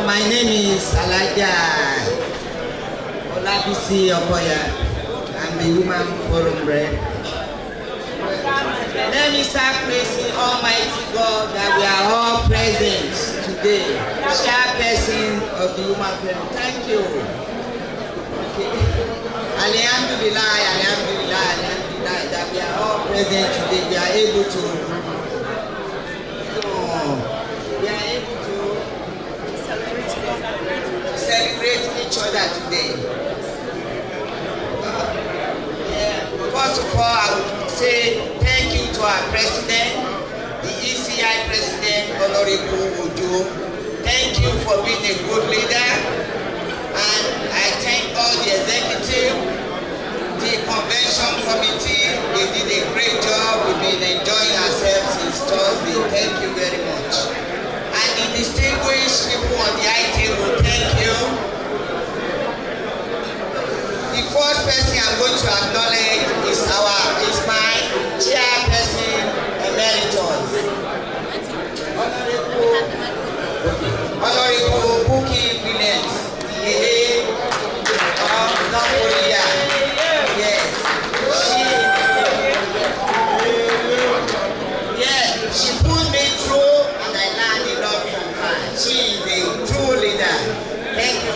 My name is Alaja Olabisi Okoya. I'm the Woman Forum Rep. Let me start praising Almighty God that we are all present today. Chairperson of the Woman Forum. Thank you. Okay. Alhamdulillah, Alhamdulillah, Alhamdulillah, that we are all present today. We are able to celebrate each other today. First of all, I would say thank you to our president, the ECI president, Honorable Ojo. Thank you for being a good leader. And I thank all the executive, the convention committee. They did a great job. We've been enjoying ourselves since Thursday. Thank you very much. And the distinguished people on the high table, thank you. The first person I'm going to acknowledge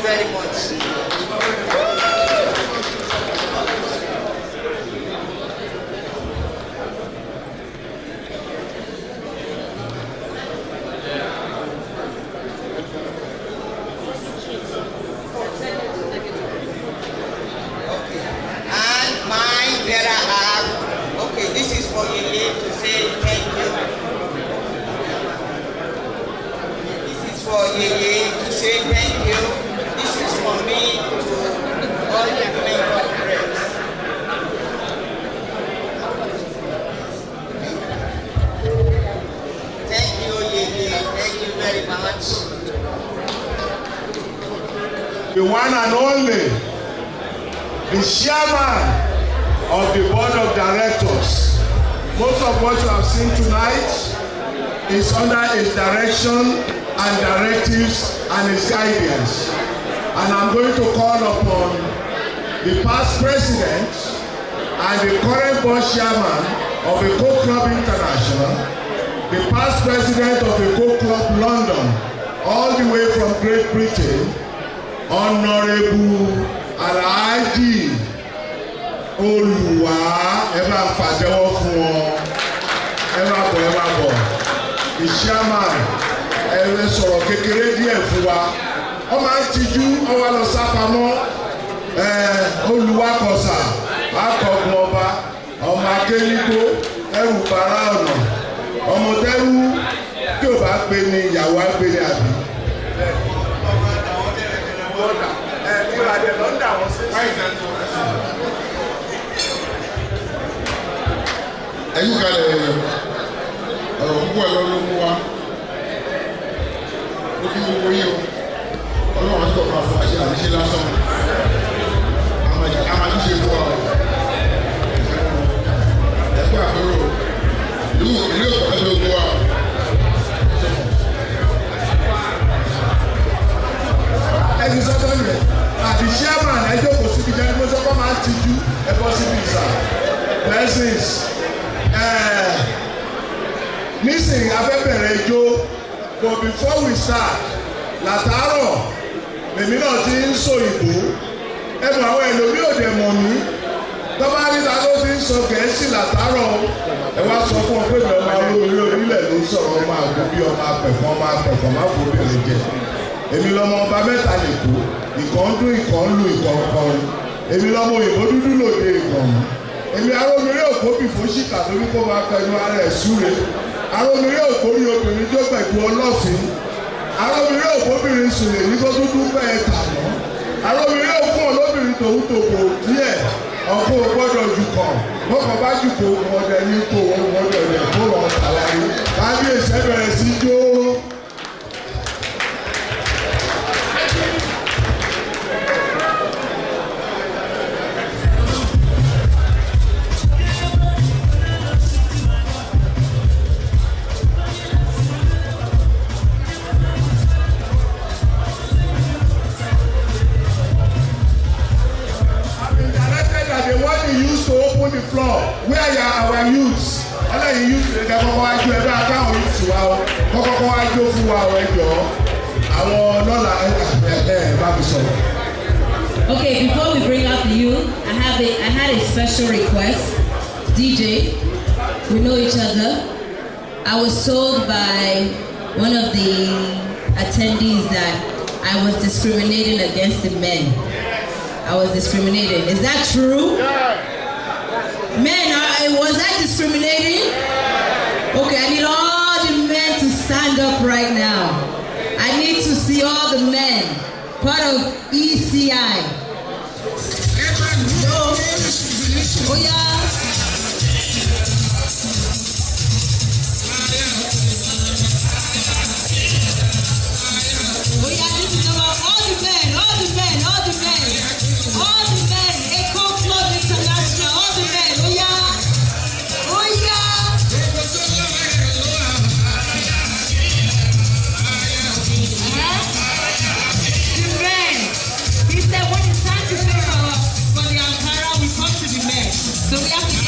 very much. And my bearer have, okay, this is for Yeye to say thank you. This is for Yeye to say thank you. This is for me to all the member reps. Thank you, Yeye. Thank you very much. The one and only, the chairman of the board of directors. Most of what you have seen tonight is under his direction and directives and his guidance. And I'm going to call upon the past president and the current board chairman of EKO Club International, the past president of EKO Club London, all the way from Great Britain, Honorable Alhaji Olúwa, ẹ bá ń pàtẹ́wọ́ fún wọn, ẹ bá bọ̀, the chairman, ẹ sọ̀rọ̀ kékeré díẹ̀ fún wa, ọ máa ń tijú, ọ wá lọ sápamọ́, Olúwa kọ̀sà, akọ̀gun ọba, ọmọ akéwìgbó, ẹrù bàrà ọ̀nà, ọmọ tẹ́rù tí ò bá gbé ni ìyàwó á gbé ni àbí. ẹ̀yin kalẹ̀ ọ̀rọ̀ púpọ̀ ẹ̀rọ ló mú wa ó kí gbogbo yín o ọlọ́run àti ọ̀pá fún àṣẹ àṣẹ lásán àmàlùṣe fún wa ẹ̀kọ́ àpérò ìlú ọ̀pá ẹ̀rọ gbogbo wa. ẹni sọ́tọ̀ yẹn àti chairman ẹjọ́ kò síbi jẹ́ ẹni sọ́kọ́ máa ń tijú ẹ̀kọ́ síbi ìsà blessings nísìnyí afẹ́bẹ̀rẹ̀ ijó but before we start látàárọ̀ lèmi náà ti ń sọ ìbò ẹ̀bùn àwọn ẹlòmí ò dẹ̀ mọ̀ mí tọ́ba níta ló ti ń sọ gẹ̀ẹ́sì látàárọ̀ ẹ wá sọ fún ọ pé mi ọmọ olórí orílẹ̀ ló ń sọ̀rọ̀ ọmọ àgbo bí ọmọ apẹ̀fọ́n má fò bẹ̀rẹ̀ jẹ èmi lọmọ ọba mẹ́ta lè kó ìkan dún ìkan lu ìkan kọrin èmi lọmọ òyìnbó dúdú lòdì ìkan èmi arómìírí òkóbì fún ṣìkà lórí kó máa pẹ̀lú ara ẹ̀ súre arómìírí òkórí obìnrin tó pẹ̀lú ọlọ́fin arómìírí òkóbìnrin sùnlẹ̀ ní kó dúdú bẹ́ẹ̀ tà mọ́ arómìírí òkú olóbìnrin tòun tòkò díẹ̀ ọkọ̀ gbọ́dọ̀ jù kàn lọ́kọ̀ bá jù kó ọdẹ ní kó ọdẹ rẹ̀ kó lọ tàlàyé kábíyèsí ẹ bẹ̀rẹ̀ sí jó. The floor where are our youths ọlọ́yin youths lè dẹ́ kọ́kọ́ wájú ẹ bá káwọn youths wa o kọ́kọ́ wájú fún wa o ẹ jọ àwọn lọ́la ẹ bá mi sọ̀rọ̀. Okay, before we bring out the youth, I had a special request. DJ, we know each other. I was told by one of the attendees that I was discriminating against the men. I was discriminating. Is that true? Men, was I discriminating? Okay, I need all the men to stand up right now. I need to see all the men, part of ECI. No. Oh yeah. Oh yeah, this is about all the men, all the men, all the men, all the men, EKO Club International, all the men, oh yeah, oh yeah. The men, he said when it's time to pay for the Ankara, we come to the men, so we have to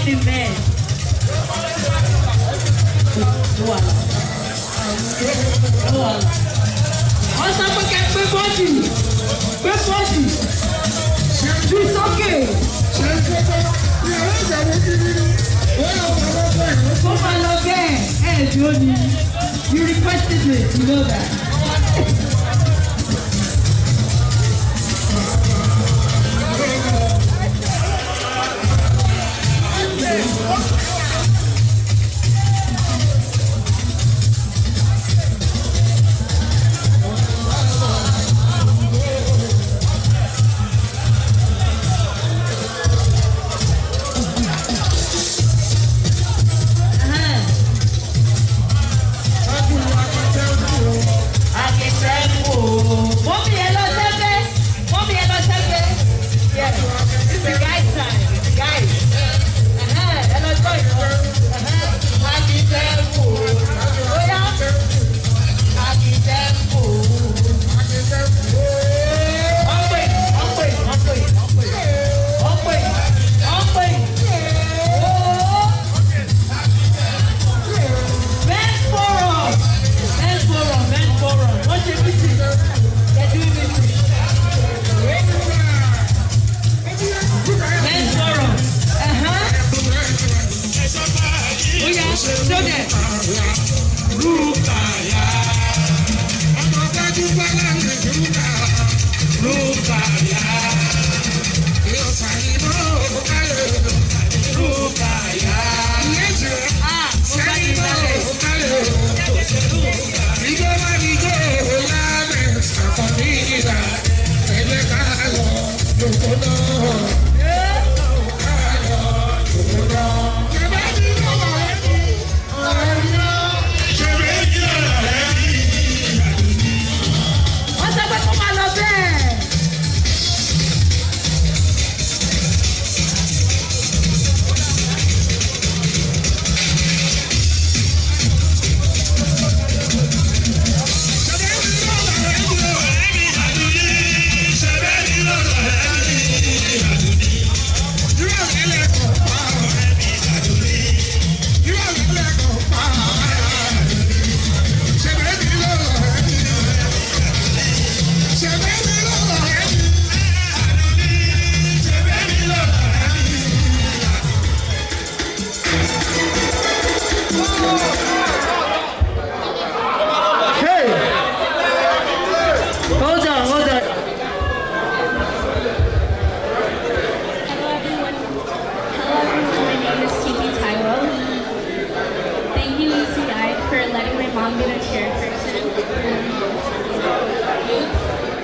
remaining men. On s'en peut qu'elle peut body. It's okay. Come on again. Hey, Johnny. You requested it, you know that.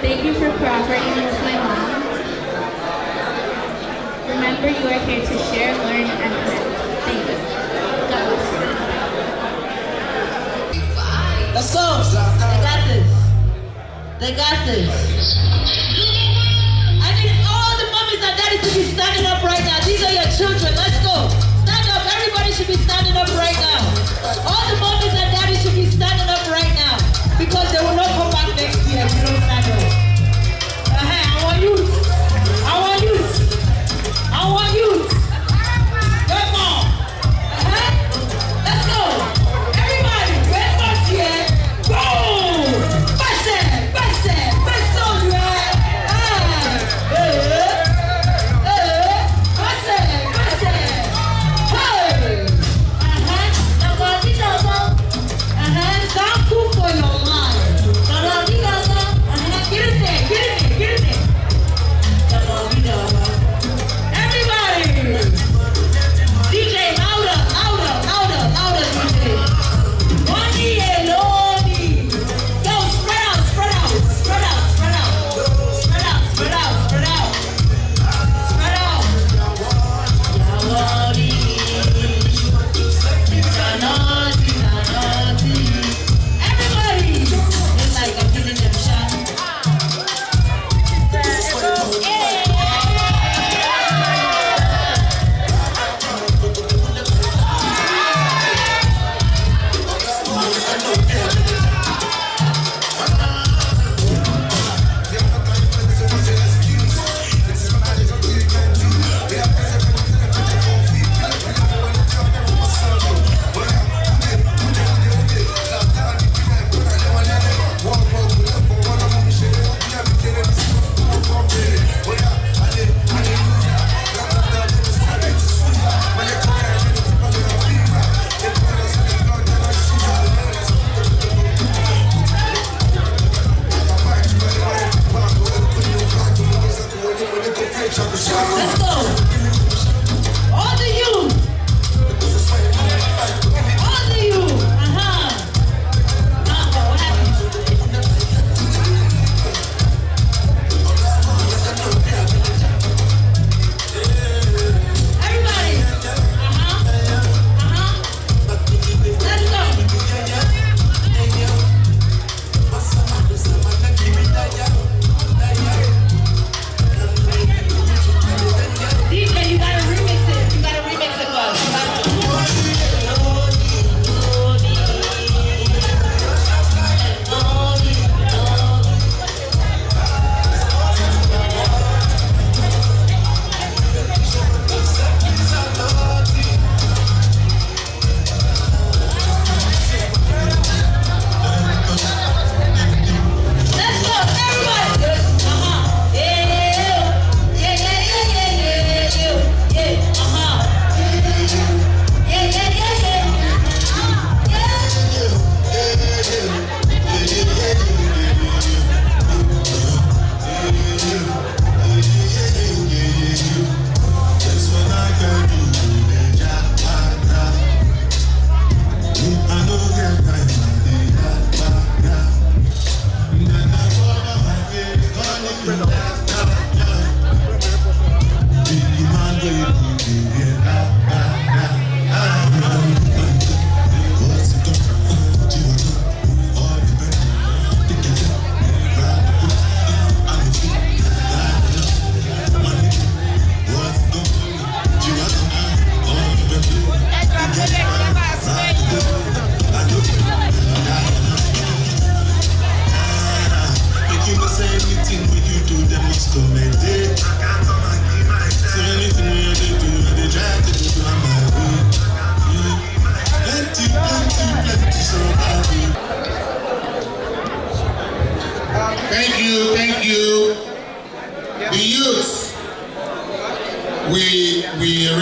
Thank you for cooperating with my mom. Remember, you are here to share, learn, and connect. Thank you. God bless you. Let's go. They got this. They got this. I need all the mommies and daddies to be standing up right now. These are your children. Let's go. Stand up. Everybody should be standing up right now. All the mommies and daddies should be standing up right now. Because they will not come back next year if you don't stand up. I want youth. I want youth. I want youth. Come on. Let's go. Everybody, red march here. Go. Pass it. Pass on, right? Pass it.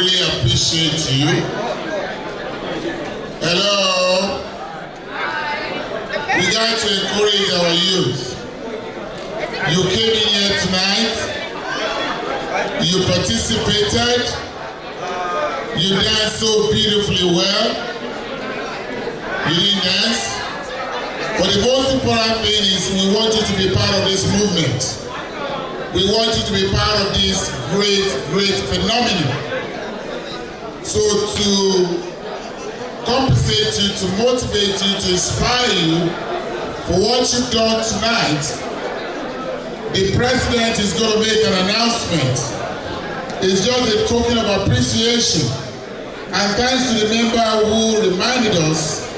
really appreciate you. Hello. We got to encourage our youth. You came in here tonight. You participated. You danced so beautifully well. You didn't dance. But the most important thing is we want you to be part of this movement. We want you to be part of this great phenomenon. So to compensate you, to motivate you, to inspire you for what you've done tonight, the president is going to make an announcement. It's just a token of appreciation. And thanks to the member who reminded us.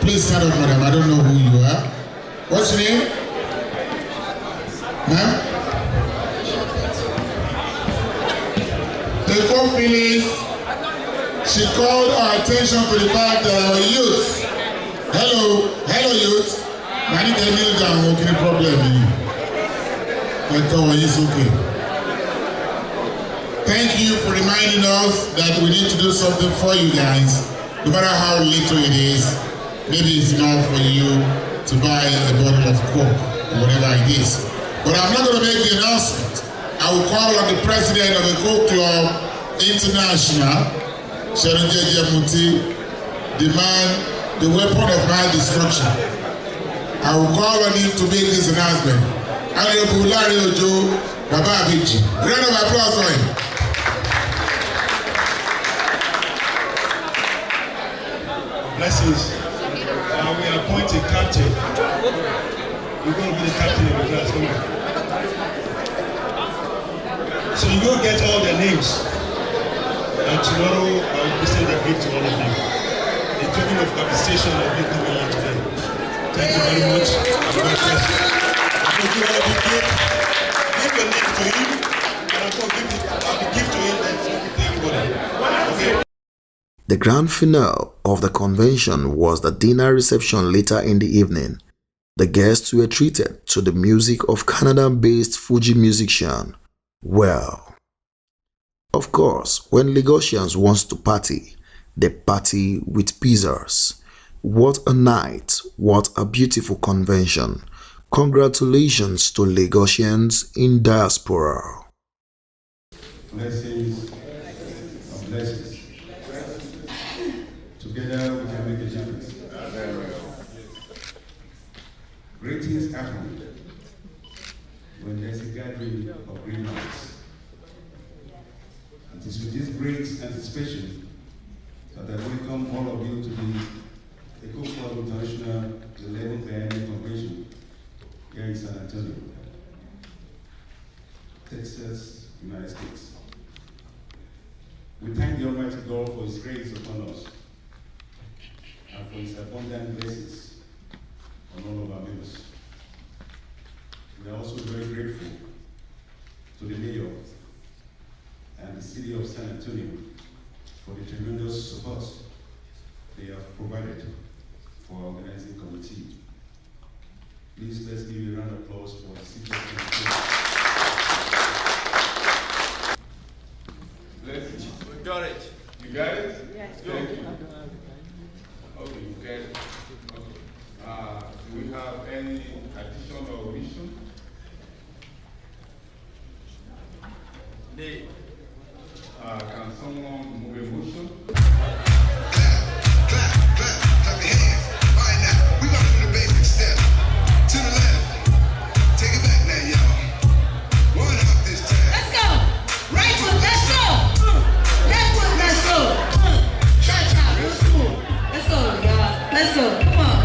Please stand up, madam. I don't know who you are. What's your name? Ma'am? EKO Phyllis, she called our attention to the fact that our youth, hello youth, I need to kneel down, okay, problem. It's okay. Thank you for reminding us that we need to do something for you guys, no matter how little it is. Maybe it's enough for you to buy a bottle of Coke or whatever it is. But I'm not going to make the announcement. I will call on the president of the EKO Club International, Sharon Jemuti, the man, the weapon of my destruction. I will call on him to make this announcement. Honorable Larry Ojo, Baba Abiji. Round of applause for him. Blessings. We appoint a captain. You're going to be the captain of the class. Come on. So you go get all their names. And tomorrow I'll present the gift to all of you. A token of appreciation of you coming here today. Thank you very much. God bless you. I'm going to give all of you gift. Give your name to him. And I'm going to give the gift to him and give it to everybody. Okay? The grand finale of the convention was the dinner reception later in the evening. The guests were treated to the music of Canada-based Fuji musician. Well, of course, when Lagosians want to party, they party with pizzas. What a night, what a beautiful convention. Congratulations to Lagosians in diaspora. Blessings of blessings. Together we can make a difference. Great things happen when there's a gathering of great minds. It is with this great anticipation that I welcome all of you to the EKO Club International 11th Biennial Convention here in San Antonio, Texas, United States. We thank the Almighty God for His grace upon us and for His abundant blessings on all of our members. We are also very grateful to the Mayor and the City of San Antonio for the tremendous support they have provided for our organizing committee. Please let's give a round of applause for the City of San Antonio. Bless you. We got it. You got it? Yes. Thank you. Okay, you get it. Okay. Do we have any addition or omission? Can someone move a motion? Clap your hands. All right, now, we're going to do the basic step. To the left. Take it back now, y'all. One hop this time. Let's go. Right foot, let's go. Left foot, let's go. Cha-cha, real smooth. Let's go, y'all. Let's go. Come on.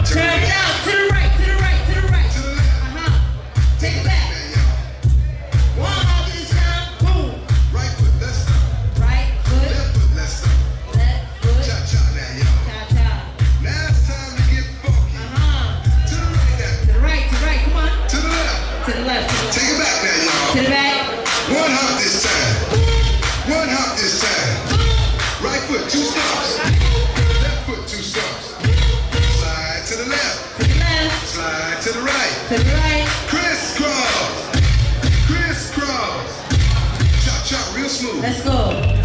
Turn it out. To the right, to the right, to the right. To the left. Take it back. One hop this time. Boom. Right foot, let's stop. Right foot. Left foot, let's stop. Left foot. Cha-cha now, y'all. Cha-cha. Now it's time to get funky. To the right now. To the right, come on. To the left. To the left. Take it back now, y'all. To the back. One hop this time. One hop this time. Right foot, 2 stomps. Left foot, 2 stomps. Slide to the left. To the left. Slide to the right. To the right. Crisscross. Crisscross. Chop, chop, real smooth. Let's go.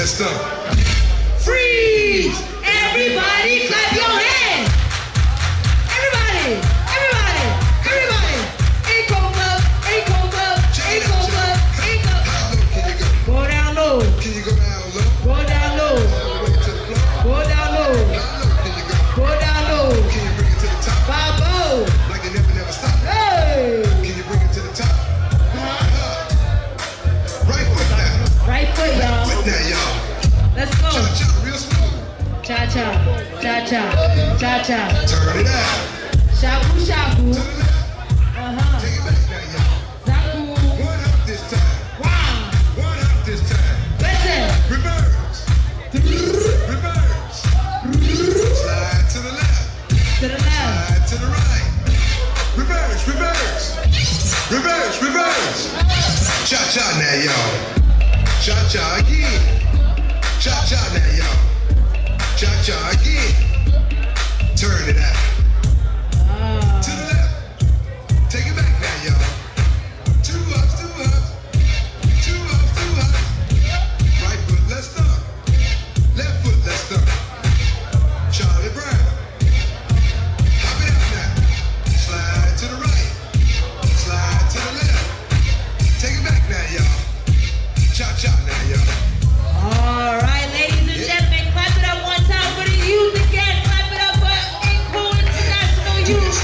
let's start. Freeze! Everybody clap your hands! Everybody! Everybody! Everybody! EKO Club! EKO Club! EKO Club! EKO! Go down low! Can you go down low? Go down low! Go down low! Go down low! Can you bring it to the top? Babo! Like it never stop. Hey! Can you bring it to the top? Right foot now. Right foot, y'all. Foot now, y'all. Let's go. Cha-cha, real smooth. Cha-cha. Cha-cha. Cha-cha. Turn it out. Shaku shaku. Uh-huh. Take it back now, y'all. Zaku. One up this time. Wow. One up this time. Listen. Reverse. Reverse. Slide to the left. To the left. Slide to the right. Reverse, reverse. Reverse, reverse. Cha-cha now, y'all. Cha-cha again. Cha-cha now, y'all. Cha-cha again. Turn it out. To the left. Take it back now, y'all. Two ups, two ups. Two ups, two ups. Right foot, let's start. Left foot, let's start. Charlie Brown. Hop it out now. Slide to the right. Slide to the left. Take it back now, y'all. Cha-cha now, y'all. All right, ladies and gentlemen, clap it up one time for the youth again. Clap it up for EKO International Youth.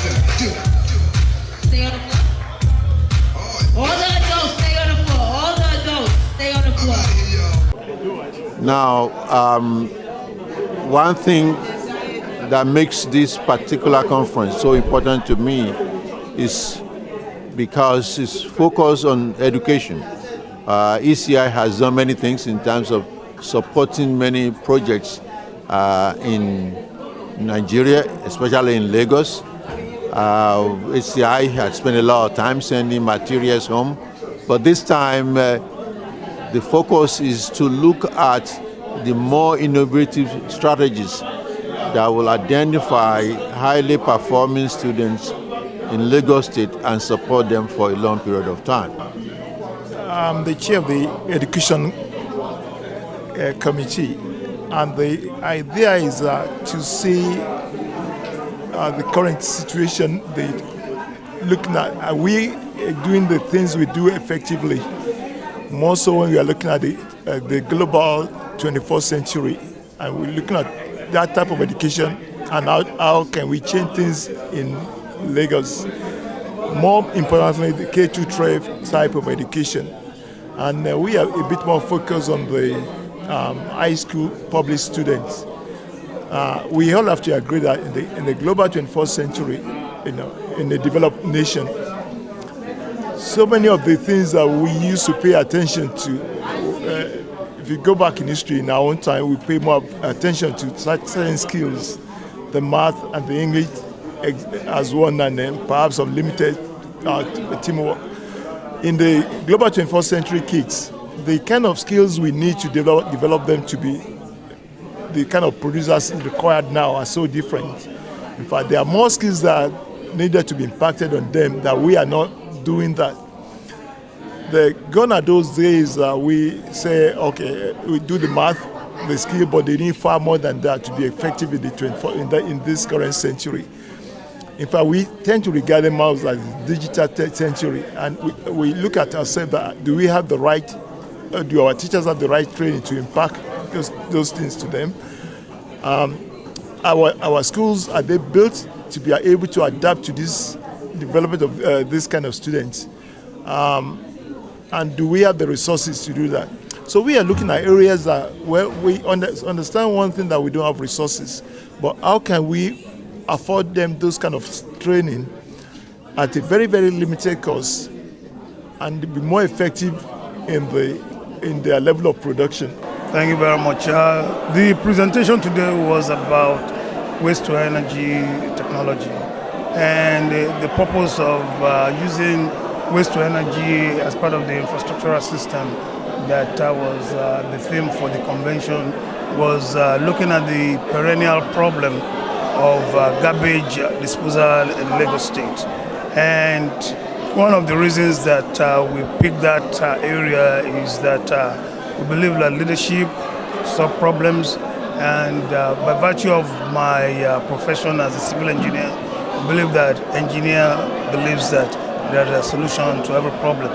Stay on the floor. All the adults, stay on the floor. All the adults, stay on the floor. Now, one thing that makes this particular conference so important to me is because it's focused on education. ECI has done many things in terms of supporting many projects in Nigeria, especially in Lagos. ECI had spent a lot of time sending materials home, but this time the focus is to look at the more innovative strategies that will identify highly performing students in Lagos State and support them for a long period of time. I'm the chair of the education committee, and the idea is to see the current situation, looking at are we doing the things we do effectively, more so when we are looking at the global 21st century, and we're looking at that type of education and how can we change things in Lagos. More importantly, the K-12 type of education. And we are a bit more focused on the high school public students. We all have to agree that in the global 21st century, in a developed nation, so many of the things that we used to pay attention to, if you go back in history, in our own time, we pay more attention to certain skills, the math and the English as one, and then perhaps some limited teamwork. In the global 21st century kids, the kind of skills we need to develop them to be the kind of producers required now are so different. In fact, there are more skills that needed to be impacted on them that we are not doing that. Gone are those days we say, okay, we do the math, the skill, but they need far more than that to be effective in in this current century. In fact, we tend to regard them as the digital century, and we look at ourselves that do we have the right, do our teachers have the right training to impact those things to them? Our schools, are they built to be able to adapt to this development of this kind of students? And do we have the resources to do that? So we are looking at areas where we understand one thing, that we don't have resources, but how can we afford them those kind of training at a very, very limited cost and be more effective in their level of production. Thank you very much. The presentation today was about waste to energy technology and the purpose of using waste to energy as part of the infrastructural system. That was the theme for the convention, was looking at the perennial problem of garbage disposal in Lagos State. And one of the reasons that we picked that area is that we believe that leadership solve problems. And by virtue of my profession as a civil engineer, I believe that engineer believes that there's a solution to every problem.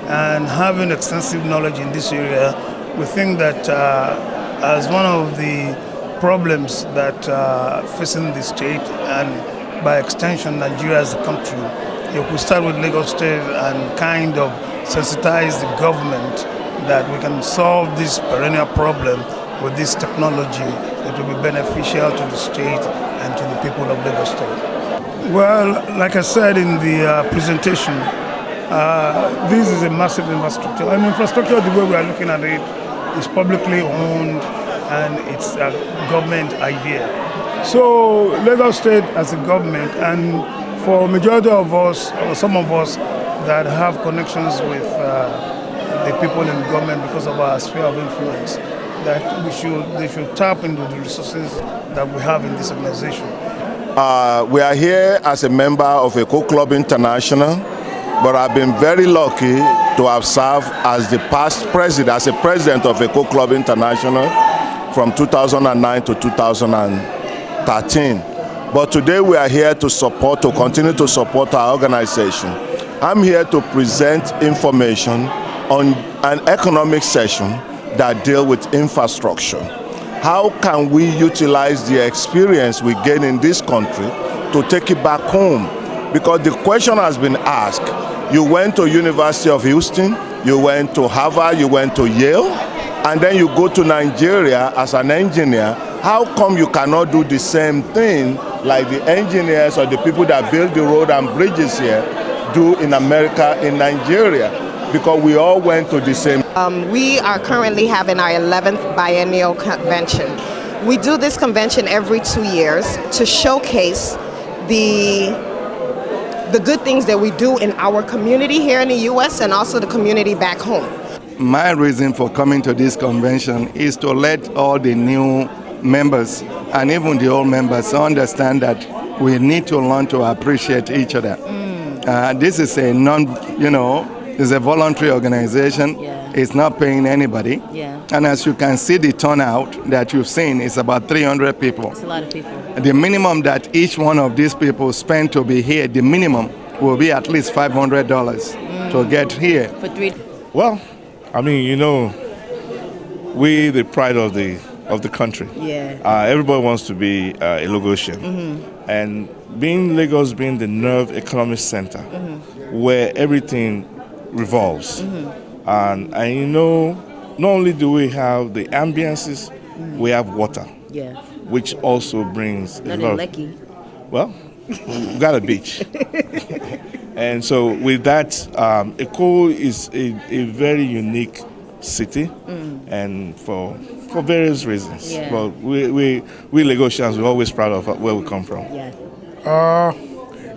And having extensive knowledge in this area, we think that as one of the problems that are facing the state and by extension Nigeria as a country, if we start with Lagos State and kind of sensitize the government that we can solve this perennial problem with this technology, it will be beneficial to the state and to the people of Lagos State. Well, like I said in the presentation, this is a massive infrastructure. And infrastructure, the way we are looking at it, is publicly owned and it's a government idea. So Lagos State as a government, and for majority of us, or some of us that have connections with the people in the government because of our sphere of influence, that they should tap into the resources that we have in this organization. We are here as a member of EKO Club International, but I've been very lucky to have served as the past president, as a president of EKO Club International from 2009 to 2013. But today we are here to continue to support our organization. I'm here to present information on an economic session that deals with infrastructure. How can we utilize the experience we gain in this country to take it back home? Because the question has been asked, you went to University of Houston, you went to Harvard, you went to Yale, and then you go to Nigeria as an engineer. How come you cannot do the same thing like the engineers or the people that build the road and bridges here do in America, in Nigeria? Because we all went to the same. We are currently having our 11th biennial convention. We do this convention every 2 years to showcase the good things that we do in our community here in the U.S. and also the community back home. My reason for coming to this convention is to let all the new members and even the old members understand that we need to learn to appreciate each other. This is a it's a voluntary organization. Yeah. It's not paying anybody. Yeah. And as you can see, the turnout that you've seen is about 300 people. It's a lot of people. The minimum that each one of these people spend to be here, the minimum will be at least $500 to get here. For 3. Well, I mean, we the pride of the country. Yeah. Everybody wants to be a Lagosian. And Lagos being the nerve economic center where everything revolves. And not only do we have the ambiances, we have water, which also brings a lot of, well, we've got a beach. And so with that, EKO is a very unique city, and for various reasons. Yeah. But we Lagosians, we're always proud of where we come from. Yeah.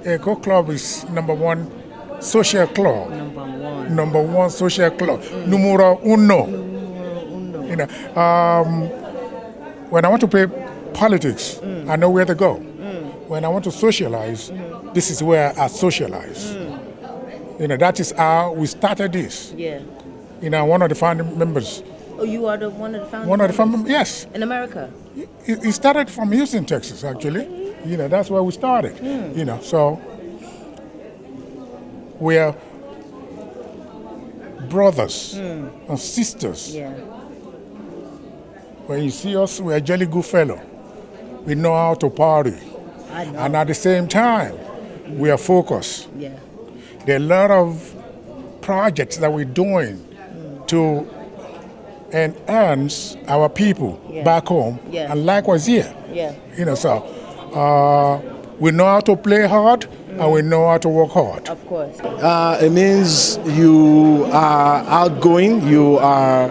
EKO Club is number one social club. Number one social club. Numero uno. When I want to play politics, I know where to go. When I want to socialize, this is where I socialize. That is how we started this. Yeah. One of the founding members. Oh, you are one of the founding One of the founding, yes. In America? It started from Houston, Texas, actually. Okay. That's where we started. So we are brothers and sisters. Yeah. When you see us, we are jolly good fellow. We know how to party. I know. And at the same time, we are focused. Yeah. There are a lot of projects that we're doing to enhance our people back home and likewise here. Yeah. So we know how to play hard and we know how to work hard. Of course. It means you are outgoing, you are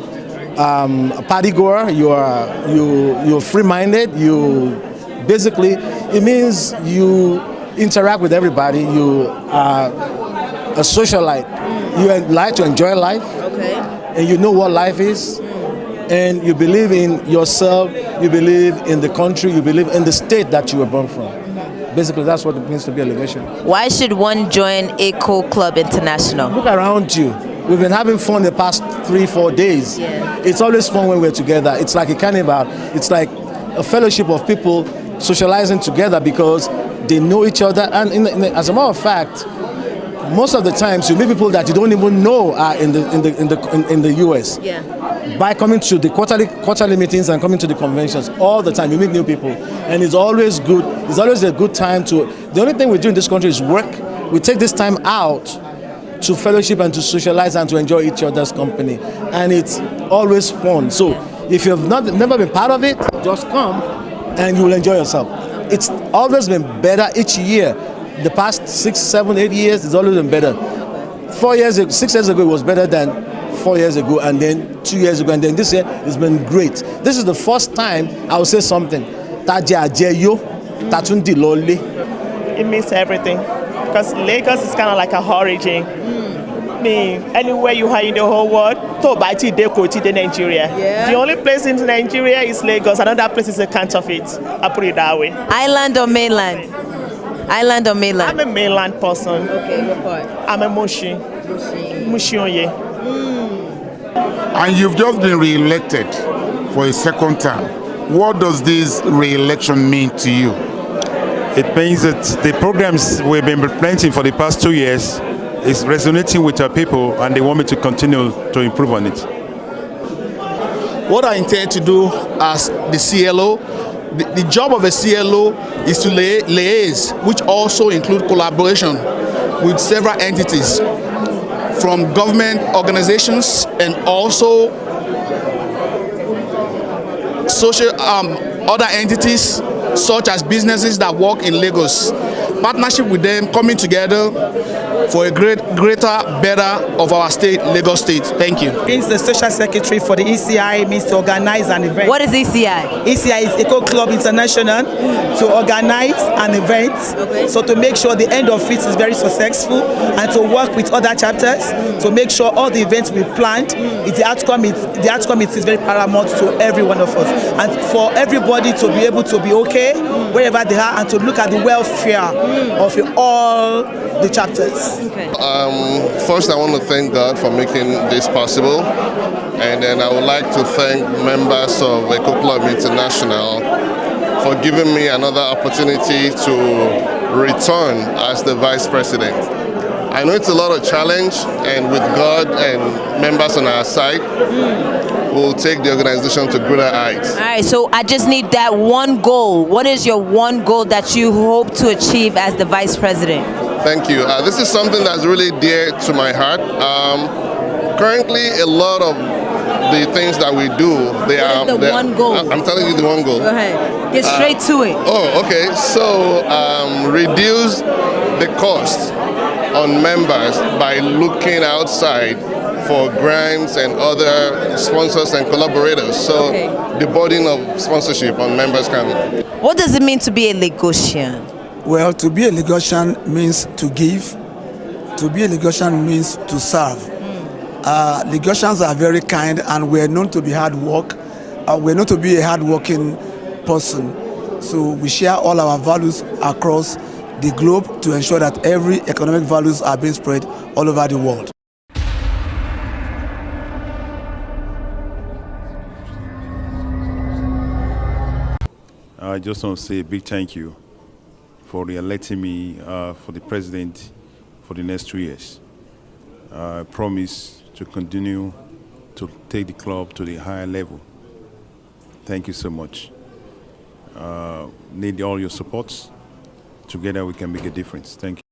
a party goer, you're free-minded, it means you interact with everybody, you are a socialite. You like to enjoy life, and you know what life is, and you believe in yourself, you believe in the country, you believe in the state that you were born from. Basically, that's what it means to be a Lagosian. Why should one join EKO Club International? Look around you. We've been having fun the past 3-4 days. Yeah. It's always fun when we're together. It's like a carnival. It's like a fellowship of people socializing together because they know each other. And as a matter of fact, most of the times you meet people that you don't even know are in the US. Yeah. By coming to the quarterly meetings and coming to the conventions all the time, you meet new people, and it's always good. It's always a good time to. The only thing we do in this country is work. We take this time out to fellowship and to socialize and to enjoy each other's company, and it's always fun. So if you've never been part of it, just come and you will enjoy yourself. It's always been better each year. The past 6, 7, 8 years, it's always been better. 6 years ago, it was better than 4 years ago, and then 2 years ago, and then this year, it's been great. This is the first time I will say something. It means everything, because Lagos is kind of like a origin. I mean, anywhere you are in the whole world, Nigeria. Yeah. The only place in Nigeria is Lagos. Another place is a counterfeit. I put it that way. Island or mainland? Island or mainland? I'm a mainland person. Okay, what part? I'm a Mushi. Mushionye. And you've just been re-elected for a second term. What does this re-election mean to you? It means that the programs we've been implementing for the past 2 years is resonating with our people, and they want me to continue to improve on it. What I intend to do as the CLO, the job of a CLO is to liaise, which also include collaboration with several entities from government organizations and also social other entities such as businesses that work in Lagos. Partnership with them, coming together for a greater, better of our state, Lagos State. Thank you. Being the social secretary for the ECI means to organize an event. What is ECI? ECI is EKO Club International, to organize an event, so to make sure the end of it is very successful, and to work with other chapters to make sure all the events we planned, the outcome is very paramount to every one of us, and for everybody to be able to be okay wherever they are, and to look at the welfare of all the chapters. Okay. First, I want to thank God for making this possible, and then I would like to thank members of EKO Club International for giving me another opportunity to return as the Vice President. I know it's a lot of challenge, and with God and members on our side, we'll take the organization to greater heights. All right, so I just need that one goal. What is your one goal that you hope to achieve as the Vice President? Thank you. This is something that's really dear to my heart. Currently, a lot of the things that we do, one goal? I'm telling you the one goal. Go ahead. Get straight to it. Oh, okay. So reduce the cost on members by looking outside for grants and other sponsors and collaborators. So the burden of sponsorship on members can. What does it mean to be a Lagosian? Well, to be a Lagosian means to give. To be a Lagosian means to serve. Lagosians are very kind, and we're known to be hard work. We're known to be a hard-working person. So we share all our values across the globe to ensure that every economic values are being spread all over the world. I just want to say a big thank you for re-electing me for the president for the next 2 years. I promise to continue to take the club to the higher level. Thank you so much. Need all your support. Together we can make a difference. Thank you.